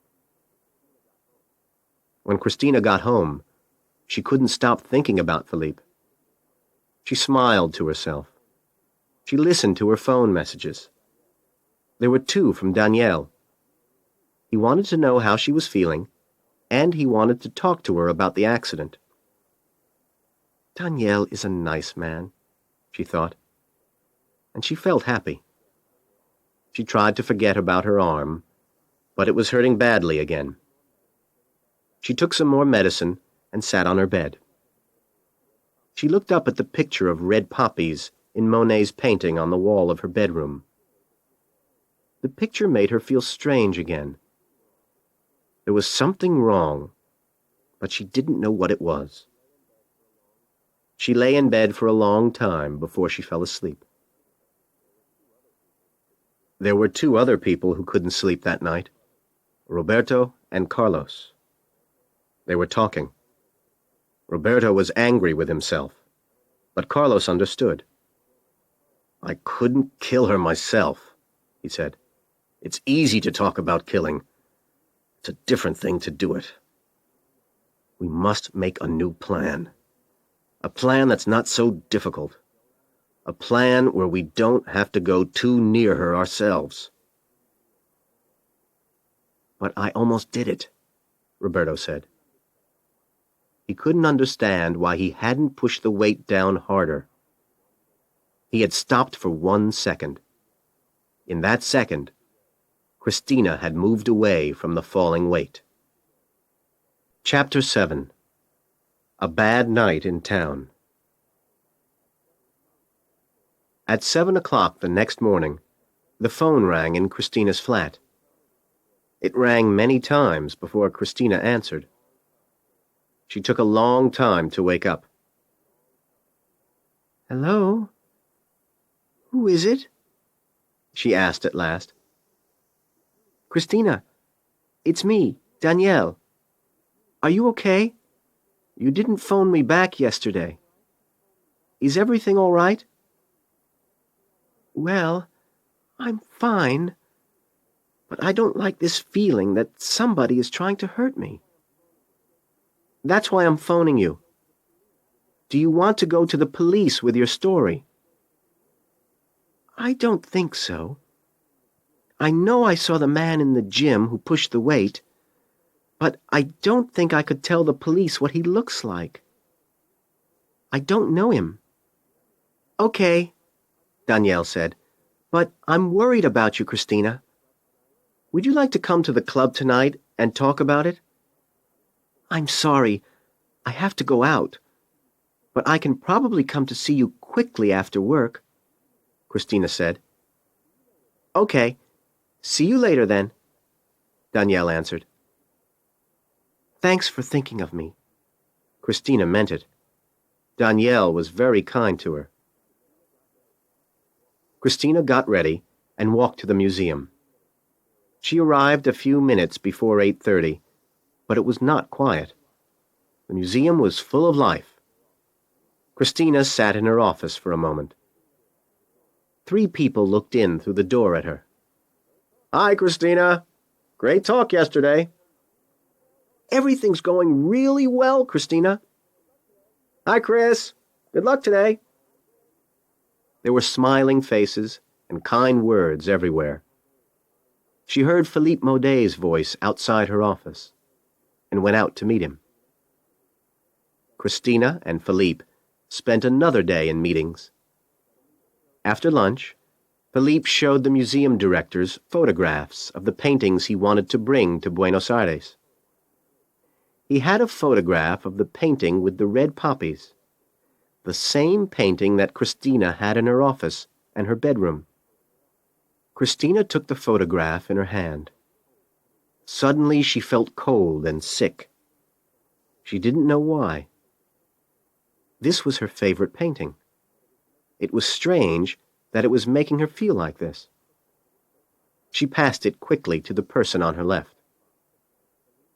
When Christina got home, she couldn't stop thinking about Philippe. She smiled to herself. She listened to her phone messages. There were 2 from Danielle. He wanted to know how she was feeling, and he wanted to talk to her about the accident. Danielle is a nice man, she thought, and she felt happy. She tried to forget about her arm, but it was hurting badly again. She took some more medicine and sat on her bed. She looked up at the picture of red poppies in Monet's painting on the wall of her bedroom. The picture made her feel strange again. There was something wrong, but she didn't know what it was. She lay in bed for a long time before she fell asleep. There were 2 other people who couldn't sleep that night, Roberto and Carlos. They were talking. Roberto was angry with himself, but Carlos understood. I couldn't kill her myself, he said. It's easy to talk about killing. It's a different thing to do it. We must make a new plan. A plan that's not so difficult. A plan where we don't have to go too near her ourselves. But I almost did it, Roberto said. He couldn't understand why he hadn't pushed the weight down harder. He had stopped for 1 second. In that second, Christina had moved away from the falling weight. Chapter 7. A Bad Night in Town. At 7 o'clock the next morning, the phone rang in Christina's flat. It rang many times before Christina answered. She took a long time to wake up. Hello? Who is it? She asked at last. Christina, it's me, Danielle. Are you okay? You didn't phone me back yesterday. Is everything all right? Well, I'm fine, but I don't like this feeling that somebody is trying to hurt me. That's why I'm phoning you. Do you want to go to the police with your story? I don't think so. I know I saw the man in the gym who pushed the weight, but I don't think I could tell the police what he looks like. I don't know him. Okay, Danielle said, but I'm worried about you, Christina. Would you like to come to the club tonight and talk about it? I'm sorry. I have to go out. But I can probably come to see you quickly after work, Christina said. Okay. See you later, then, Danielle answered. Thanks for thinking of me. Christina meant it. Danielle was very kind to her. Christina got ready and walked to the museum. She arrived a few minutes before 8:30, but it was not quiet. The museum was full of life. Christina sat in her office for a moment. 3 people looked in through the door at her. Hi, Christina. Great talk yesterday. Everything's going really well, Christina. Hi, Chris. Good luck today. There were smiling faces and kind words everywhere. She heard Philippe Maudet's voice outside her office and went out to meet him. Christina and Philippe spent another day in meetings. After lunch, Philippe showed the museum directors photographs of the paintings he wanted to bring to Buenos Aires. He had a photograph of the painting with the red poppies, the same painting that Christina had in her office and her bedroom. Christina took the photograph in her hand. Suddenly she felt cold and sick. She didn't know why. This was her favorite painting. It was strange that it was making her feel like this. She passed it quickly to the person on her left.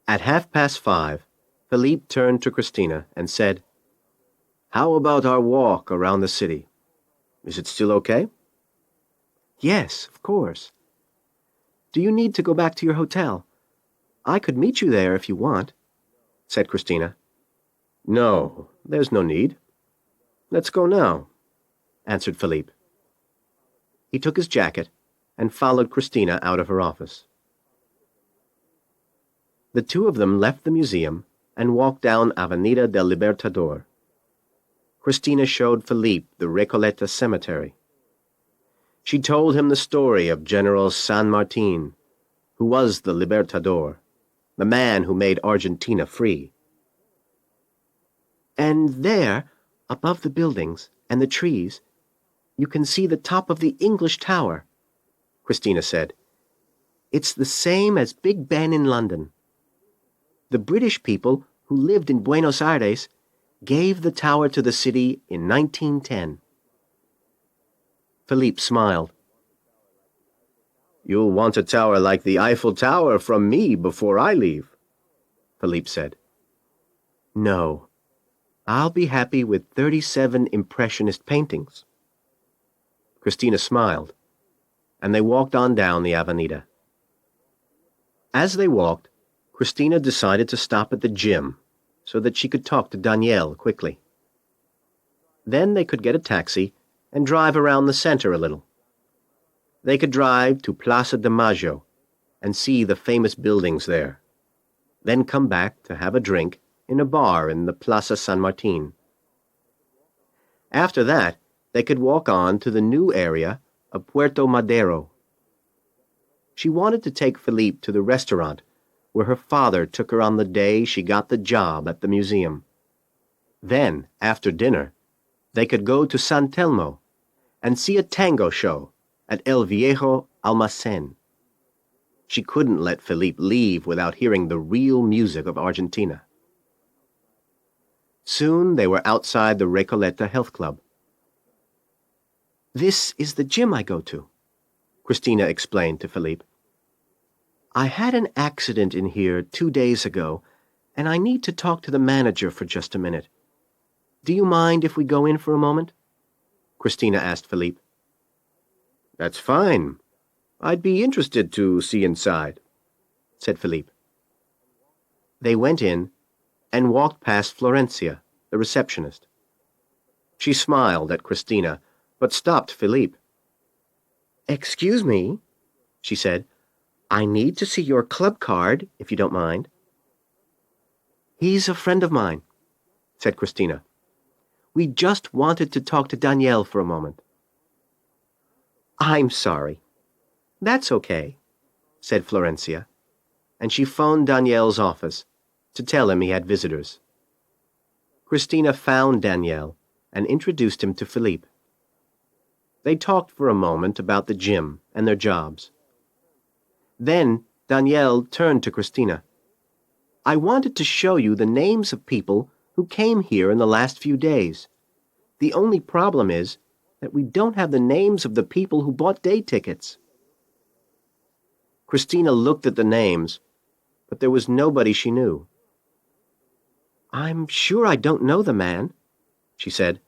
At 5:30, Philippe turned to Christina and said, "How about our walk around the city? Is it still okay?" "Yes, of course. Do you need to go back to your hotel? I could meet you there if you want," said Christina. "No, there's no need. Let's go now," answered Philippe. He took his jacket and followed Christina out of her office. The two of them left the museum and walked down Avenida del Libertador. Christina showed Philippe the Recoleta cemetery. She told him the story of General San Martin, who was the Libertador, the man who made Argentina free. "And there, above the buildings and the trees, you can see the top of the English Tower," Christina said. "It's the same as Big Ben in London. The British people who lived in Buenos Aires gave the tower to the city in 1910. Philippe smiled. "You'll want a tower like the Eiffel Tower from me before I leave," Philippe said. "No, I'll be happy with 37 Impressionist paintings." Christina smiled, and they walked on down the Avenida. As they walked, Christina decided to stop at the gym so that she could talk to Danielle quickly. Then they could get a taxi and drive around the center a little. They could drive to Plaza de Mayo and see the famous buildings there, then come back to have a drink in a bar in the Plaza San Martin. After that, they could walk on to the new area of Puerto Madero. She wanted to take Philippe to the restaurant where her father took her on the day she got the job at the museum. Then, after dinner, they could go to San Telmo and see a tango show at El Viejo Almacén. She couldn't let Philippe leave without hearing the real music of Argentina. Soon they were outside the Recoleta Health Club. "This is the gym I go to," Christina explained to Philippe. "I had an accident in here 2 days ago, and I need to talk to the manager for just a minute. Do you mind if we go in for a moment?" Christina asked Philippe. "That's fine. I'd be interested to see inside," said Philippe. They went in and walked past Florencia, the receptionist. She smiled at Christina, but stopped Philippe. "Excuse me," she said. "I need to see your club card, if you don't mind." "He's a friend of mine," said Christina. "We just wanted to talk to Danielle for a moment." "I'm sorry." "That's okay," said Florencia, and she phoned Danielle's office to tell him he had visitors. Christina found Danielle and introduced him to Philippe. They talked for a moment about the gym and their jobs. Then Danielle turned to Christina. "I wanted to show you the names of people who came here in the last few days. The only problem is that we don't have the names of the people who bought day tickets." Christina looked at the names, but there was nobody she knew. "I'm sure I don't know the man," she said.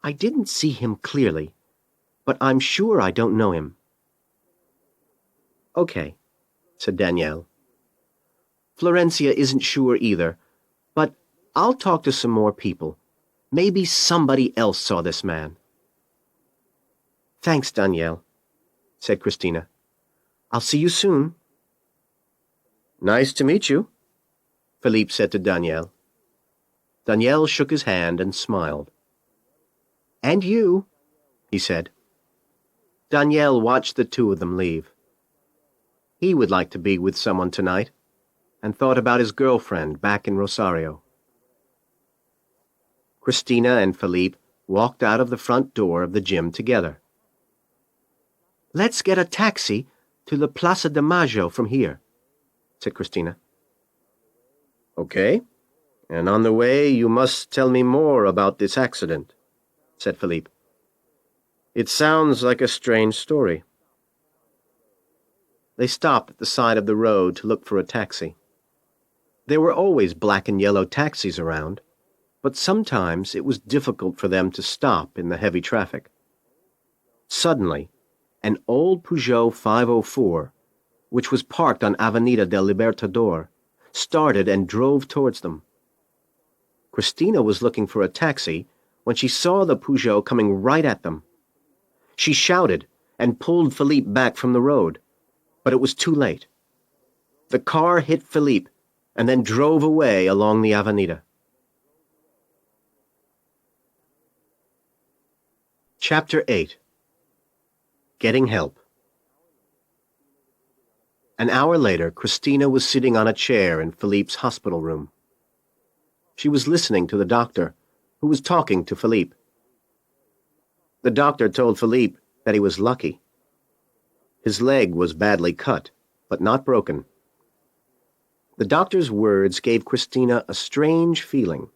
"I didn't see him clearly, but I'm sure I don't know him." "Okay," said Danielle. "Florencia isn't sure either, but I'll talk to some more people. Maybe somebody else saw this man." "Thanks, Danielle," said Christina. "I'll see you soon." "Nice to meet you," Philippe said to Danielle. Danielle shook his hand and smiled. "And you," he said. Daniel watched the two of them leave. He would like to be with someone tonight, and thought about his girlfriend back in Rosario. Christina and Philippe walked out of the front door of the gym together. "Let's get a taxi to La Plaza de Mayo from here," said Christina. "Okay, and on the way you must tell me more about this accident," said Philippe. "It sounds like a strange story." They stopped at the side of the road to look for a taxi. There were always black and yellow taxis around, but sometimes it was difficult for them to stop in the heavy traffic. Suddenly, an old Peugeot 504, which was parked on Avenida del Libertador, started and drove towards them. Christina was looking for a taxi when she saw the Peugeot coming right at them. She shouted and pulled Philippe back from the road, but it was too late. The car hit Philippe and then drove away along the Avenida. Chapter 8. Getting Help. An hour later, Christina was sitting on a chair in Philippe's hospital room. She was listening to the doctor, who was talking to Philippe. The doctor told Philippe that he was lucky. His leg was badly cut, but not broken. The doctor's words gave Christina a strange feeling.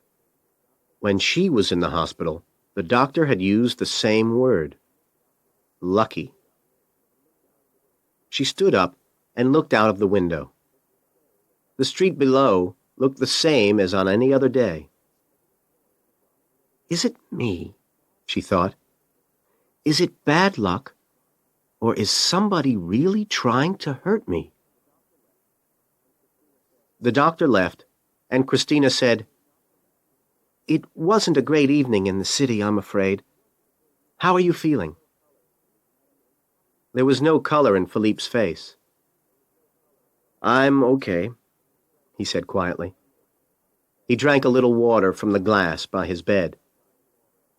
When she was in the hospital, the doctor had used the same word. Lucky. She stood up and looked out of the window. The street below looked the same as on any other day. "Is it me?" she thought. "Is it bad luck, or is somebody really trying to hurt me?" The doctor left, and Christina said, "It wasn't a great evening in the city, I'm afraid. How are you feeling?" There was no color in Philippe's face. "I'm okay," he said quietly. He drank a little water from the glass by his bed.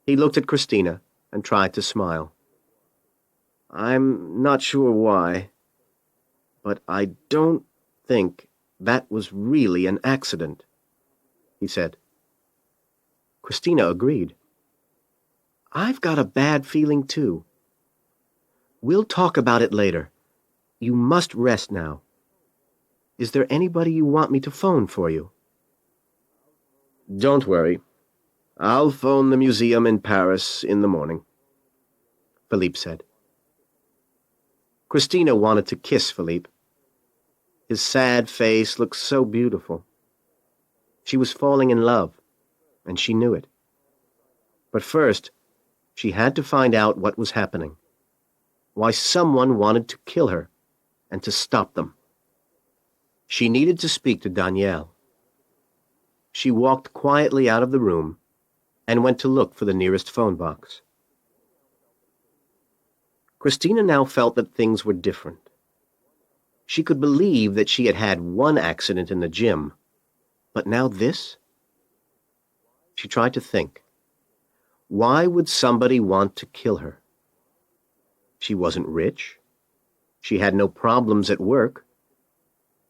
He looked at Christina and tried to smile. "I'm not sure why, but I don't think that was really an accident," he said. Christina agreed. "I've got a bad feeling too. We'll talk about it later. You must rest now. Is there anybody you want me to phone for you?" "Don't worry. I'll phone the museum in Paris in the morning," Philippe said. Christina wanted to kiss Philippe. His sad face looked so beautiful. She was falling in love, and she knew it. But first, she had to find out what was happening, why someone wanted to kill her, and to stop them. She needed to speak to Daniel. She walked quietly out of the room and went to look for the nearest phone box. Christina now felt that things were different. She could believe that she had had one accident in the gym, but now this? She tried to think. Why would somebody want to kill her? She wasn't rich. She had no problems at work.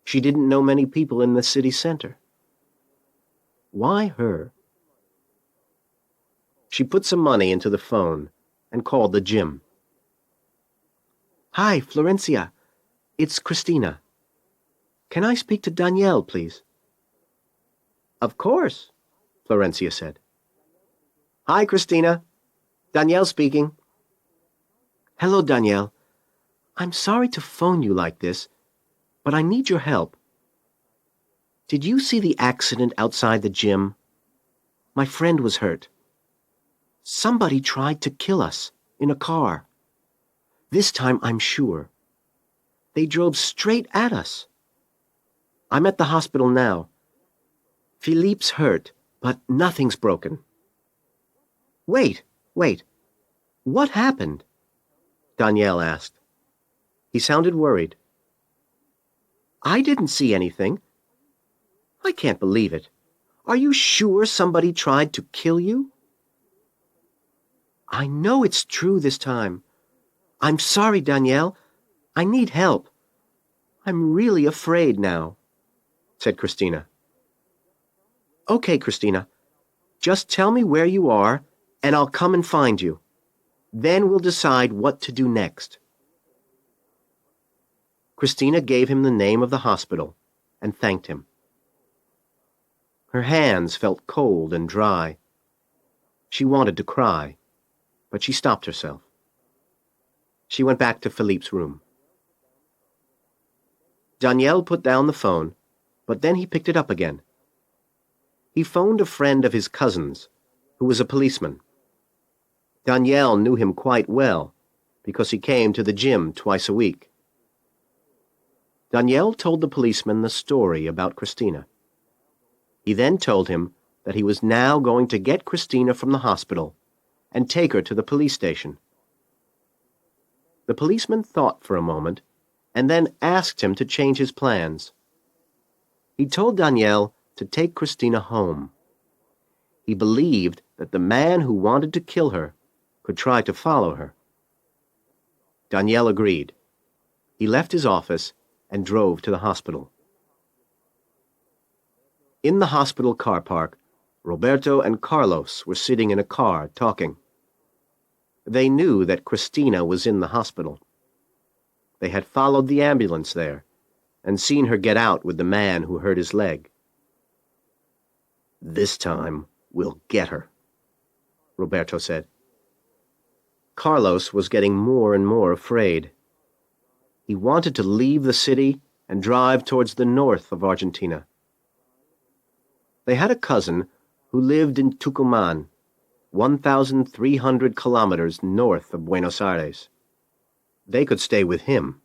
She didn't know many people in the city center. Why her? She put some money into the phone and called the gym. "Hi, Florencia. It's Christina. Can I speak to Danielle, please?" "Of course," Florencia said. "Hi, Christina. Danielle speaking." "Hello, Danielle. I'm sorry to phone you like this, but I need your help. Did you see the accident outside the gym? My friend was hurt. Somebody tried to kill us in a car. This time I'm sure. They drove straight at us. I'm at the hospital now. Philippe's hurt, but nothing's broken." Wait. What happened?" Danielle asked. He sounded worried. "I didn't see anything. I can't believe it. Are you sure somebody tried to kill you?" "I know it's true this time. I'm sorry, Danielle. I need help. I'm really afraid now, said Christina. Okay, Christina. Just tell me where you are, and I'll come and find you. Then we'll decide what to do next. Christina gave him the name of the hospital and thanked him. Her hands felt cold and dry. She wanted to cry, but she stopped herself. She went back to Philippe's room. Danielle put down the phone, but then he picked it up again. He phoned a friend of his cousin's, who was a policeman. Danielle knew him quite well, because he came to the gym twice a week. Danielle told the policeman the story about Christina. He then told him that he was now going to get Christina from the hospital and take her to the police station. The policeman thought for a moment and then asked him to change his plans. He told Danielle to take Christina home. He believed that the man who wanted to kill her could try to follow her. Danielle agreed. He left his office and drove to the hospital. In the hospital car park, Roberto and Carlos were sitting in a car talking. They knew that Christina was in the hospital. They had followed the ambulance there and seen her get out with the man who hurt his leg. This time we'll get her, Roberto said. Carlos was getting more and more afraid. He wanted to leave the city and drive towards the north of Argentina. They had a cousin who lived in Tucumán, 1,300 kilometers north of Buenos Aires. They could stay with him.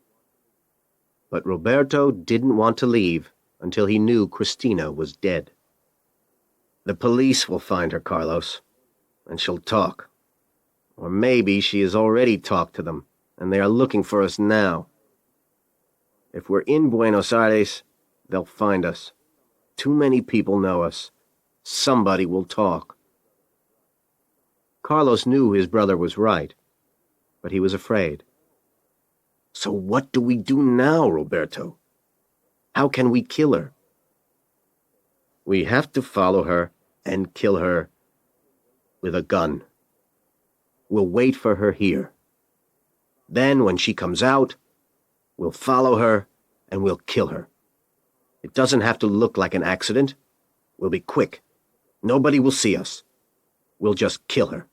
But Roberto didn't want to leave until he knew Christina was dead. The police will find her, Carlos, and she'll talk. Or maybe she has already talked to them, and they are looking for us now. If we're in Buenos Aires, they'll find us. Too many people know us. Somebody will talk. Carlos knew his brother was right, but he was afraid. So what do we do now, Roberto? How can we kill her? We have to follow her and kill her with a gun. We'll wait for her here. Then, when she comes out, we'll follow her and we'll kill her. It doesn't have to look like an accident. We'll be quick. Nobody will see us. We'll just kill her.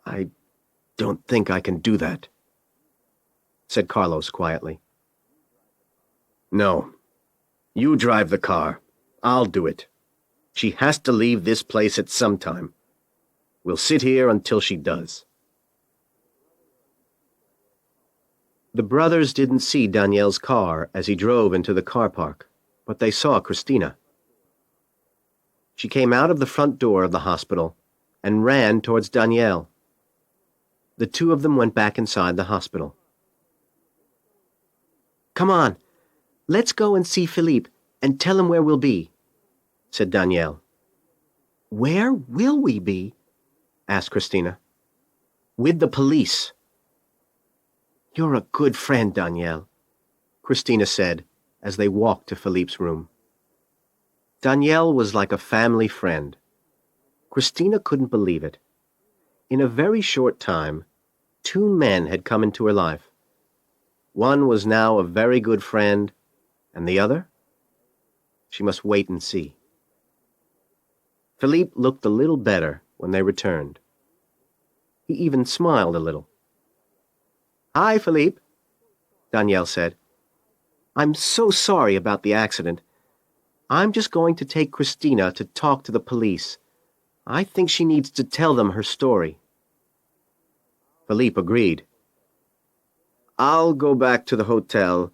I don't think I can do that, said Carlos quietly. No. You drive the car. I'll do it. She has to leave this place at some time. We'll sit here until she does. The brothers didn't see Danielle's car as he drove into the car park, but they saw Christina. She came out of the front door of the hospital and ran towards Danielle. The two of them went back inside the hospital. Come on, let's go and see Philippe and tell him where we'll be, said Danielle. Where will we be? Asked Christina. With the police. You're a good friend, Danielle, Christina said as they walked to Philippe's room. Danielle was like a family friend. Christina couldn't believe it. In a very short time, 2 men had come into her life. One was now a very good friend, and the other? She must wait and see. Philippe looked a little better when they returned. He even smiled a little. Hi, Philippe, Danielle said. I'm so sorry about the accident. I'm just going to take Christina to talk to the police. I think she needs to tell them her story. Philippe agreed. I'll go back to the hotel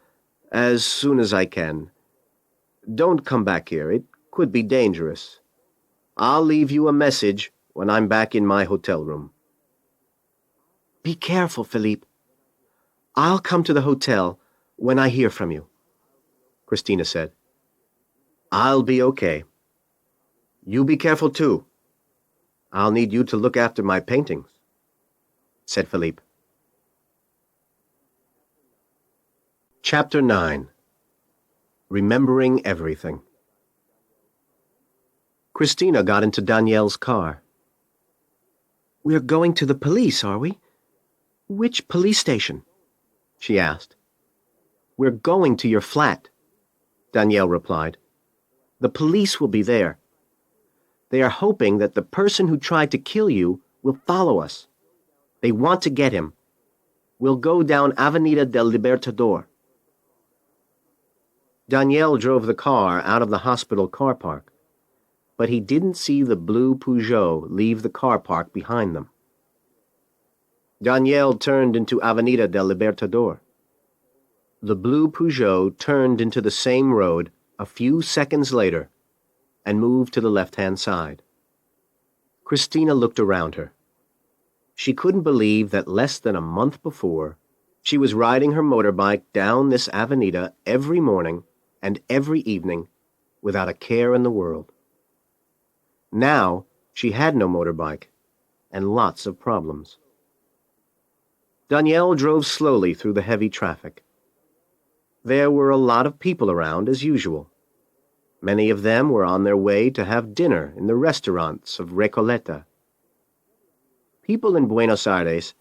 as soon as I can. Don't come back here. It could be dangerous. I'll leave you a message when I'm back in my hotel room. Be careful, Philippe. I'll come to the hotel when I hear from you, Christina said. I'll be okay. You be careful, too. I'll need you to look after my paintings. said Philippe. Chapter 9. Remembering Everything. Christina got into Danielle's car. "We're going to the police, are we? Which police station?" she asked. "We're going to your flat," Danielle replied. "The police will be there. They are hoping that the person who tried to kill you will follow us. They want to get him. We'll go down Avenida del Libertador." Danielle drove the car out of the hospital car park, but he didn't see the blue Peugeot leave the car park behind them. Danielle turned into Avenida del Libertador. The blue Peugeot turned into the same road a few seconds later and moved to the left-hand side. Christina looked around her. She couldn't believe that less than a month before, she was riding her motorbike down this avenida every morning and every evening without a care in the world. Now she had no motorbike and lots of problems. Danielle drove slowly through the heavy traffic. There were a lot of people around as usual. Many of them were on their way to have dinner in the restaurants of Recoleta. People in Buenos Aires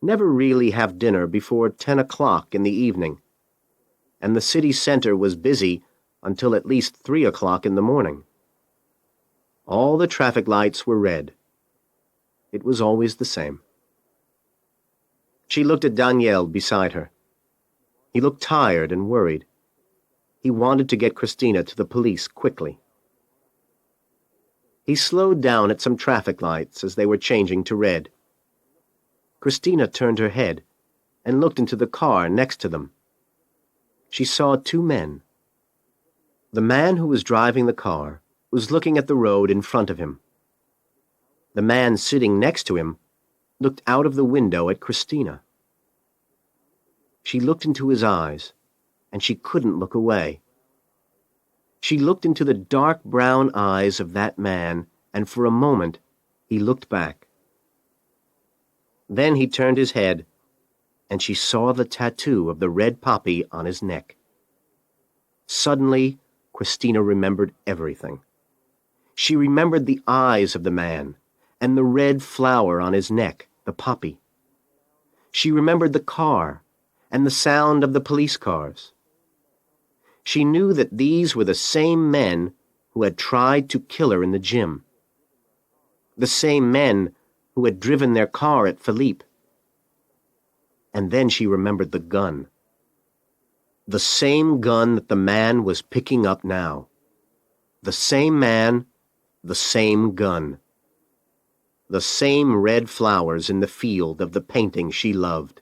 never really have dinner before 10 o'clock in the evening, and the city center was busy until at least 3 o'clock in the morning. All the traffic lights were red. It was always the same. She looked at Daniel beside her. He looked tired and worried. He wanted to get Christina to the police quickly. He slowed down at some traffic lights as they were changing to red. Christina turned her head and looked into the car next to them. She saw 2 men. The man who was driving the car was looking at the road in front of him. The man sitting next to him looked out of the window at Christina. She looked into his eyes, and she couldn't look away. She looked into the dark brown eyes of that man, and for a moment he looked back. Then he turned his head, and she saw the tattoo of the red poppy on his neck. Suddenly, Christina remembered everything. She remembered the eyes of the man, and the red flower on his neck, the poppy. She remembered the car, and the sound of the police cars. She knew that these were the same men who had tried to kill her in the gym. The same men who had driven their car at Philippe. And then she remembered the gun. The same gun that the man was picking up now. The same man, the same gun. The same red flowers in the field of the painting she loved.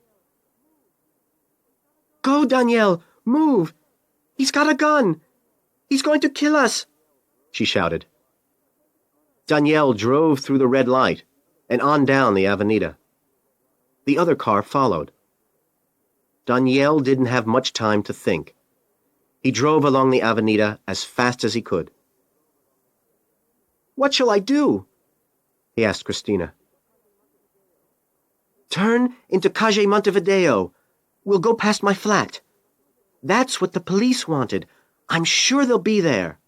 "Go, Danielle! Move! He's got a gun! He's going to kill us!" she shouted. Danielle drove through the red light and on down the avenida. The other car followed. Danielle didn't have much time to think. He drove along the avenida as fast as he could. "What shall I do?" he asked Christina. "Turn into Calle Montevideo. We'll go past my flat. That's what the police wanted. I'm sure they'll be there,"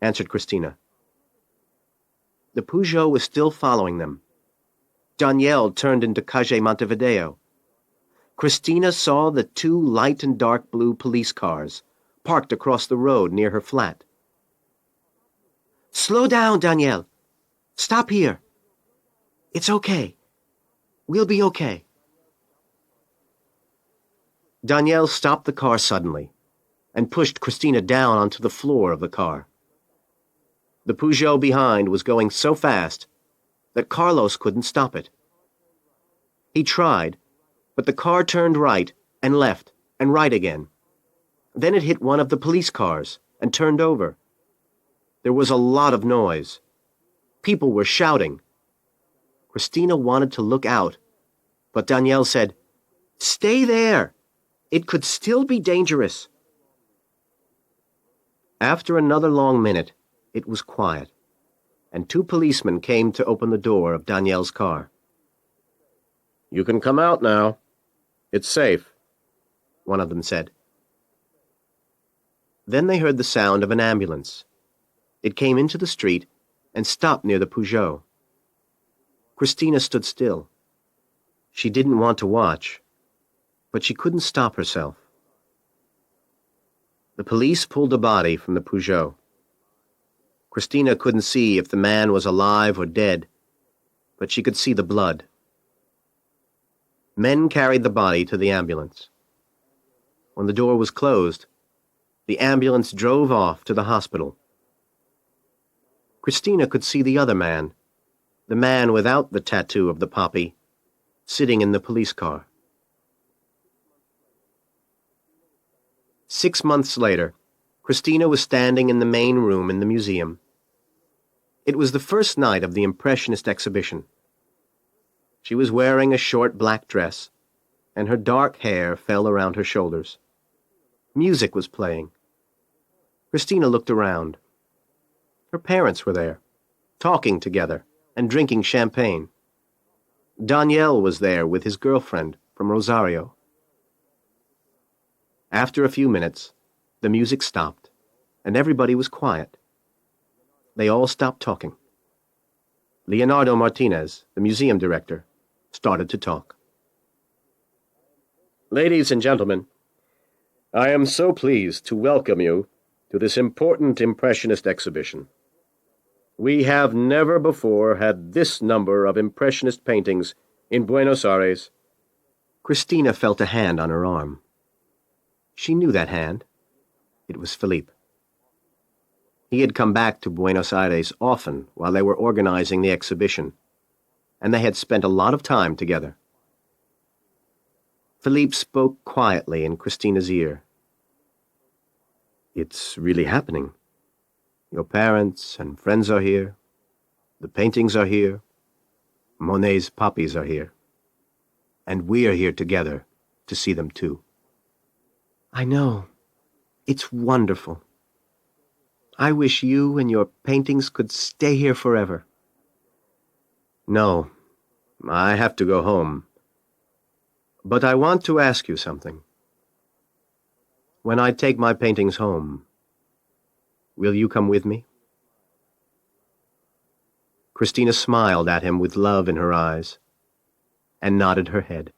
answered Christina. The Peugeot was still following them. Danielle turned into Calle Montevideo. Christina saw the 2 light and dark blue police cars parked across the road near her flat. "Slow down, Danielle. Stop here. It's okay. We'll be okay." Danielle stopped the car suddenly and pushed Christina down onto the floor of the car. The Peugeot behind was going so fast that Carlos couldn't stop it. He tried, but the car turned right and left and right again. Then it hit one of the police cars and turned over. There was a lot of noise. People were shouting. Christina wanted to look out, but Danielle said, "Stay there. It could still be dangerous." After another long minute, it was quiet, and 2 policemen came to open the door of Danielle's car. "You can come out now. It's safe," one of them said. Then they heard the sound of an ambulance. It came into the street and stopped near the Peugeot. Christina stood still. She didn't want to watch, but she couldn't stop herself. The police pulled a body from the Peugeot. Christina couldn't see if the man was alive or dead, but she could see the blood. Men carried the body to the ambulance. When the door was closed, the ambulance drove off to the hospital. Christina could see the other man, the man without the tattoo of the poppy, sitting in the police car. 6 months later, Christina was standing in the main room in the museum. It was the first night of the Impressionist exhibition. She was wearing a short black dress, and her dark hair fell around her shoulders. Music was playing. Christina looked around. Her parents were there, talking together and drinking champagne. Daniel was there with his girlfriend from Rosario. After a few minutes, the music stopped, and everybody was quiet. They all stopped talking. Leonardo Martinez, the museum director, started to talk. "Ladies and gentlemen, I am so pleased to welcome you to this important Impressionist exhibition. We have never before had this number of Impressionist paintings in Buenos Aires." Christina felt a hand on her arm. She knew that hand. It was Philippe. He had come back to Buenos Aires often while they were organizing the exhibition, and they had spent a lot of time together. Philippe spoke quietly in Christina's ear. "It's really happening. Your parents and friends are here. The paintings are here. Monet's poppies are here. And we are here together to see them too." "I know. It's wonderful. I wish you and your paintings could stay here forever." "No, I have to go home. But I want to ask you something. When I take my paintings home, will you come with me?" Christina smiled at him with love in her eyes and nodded her head.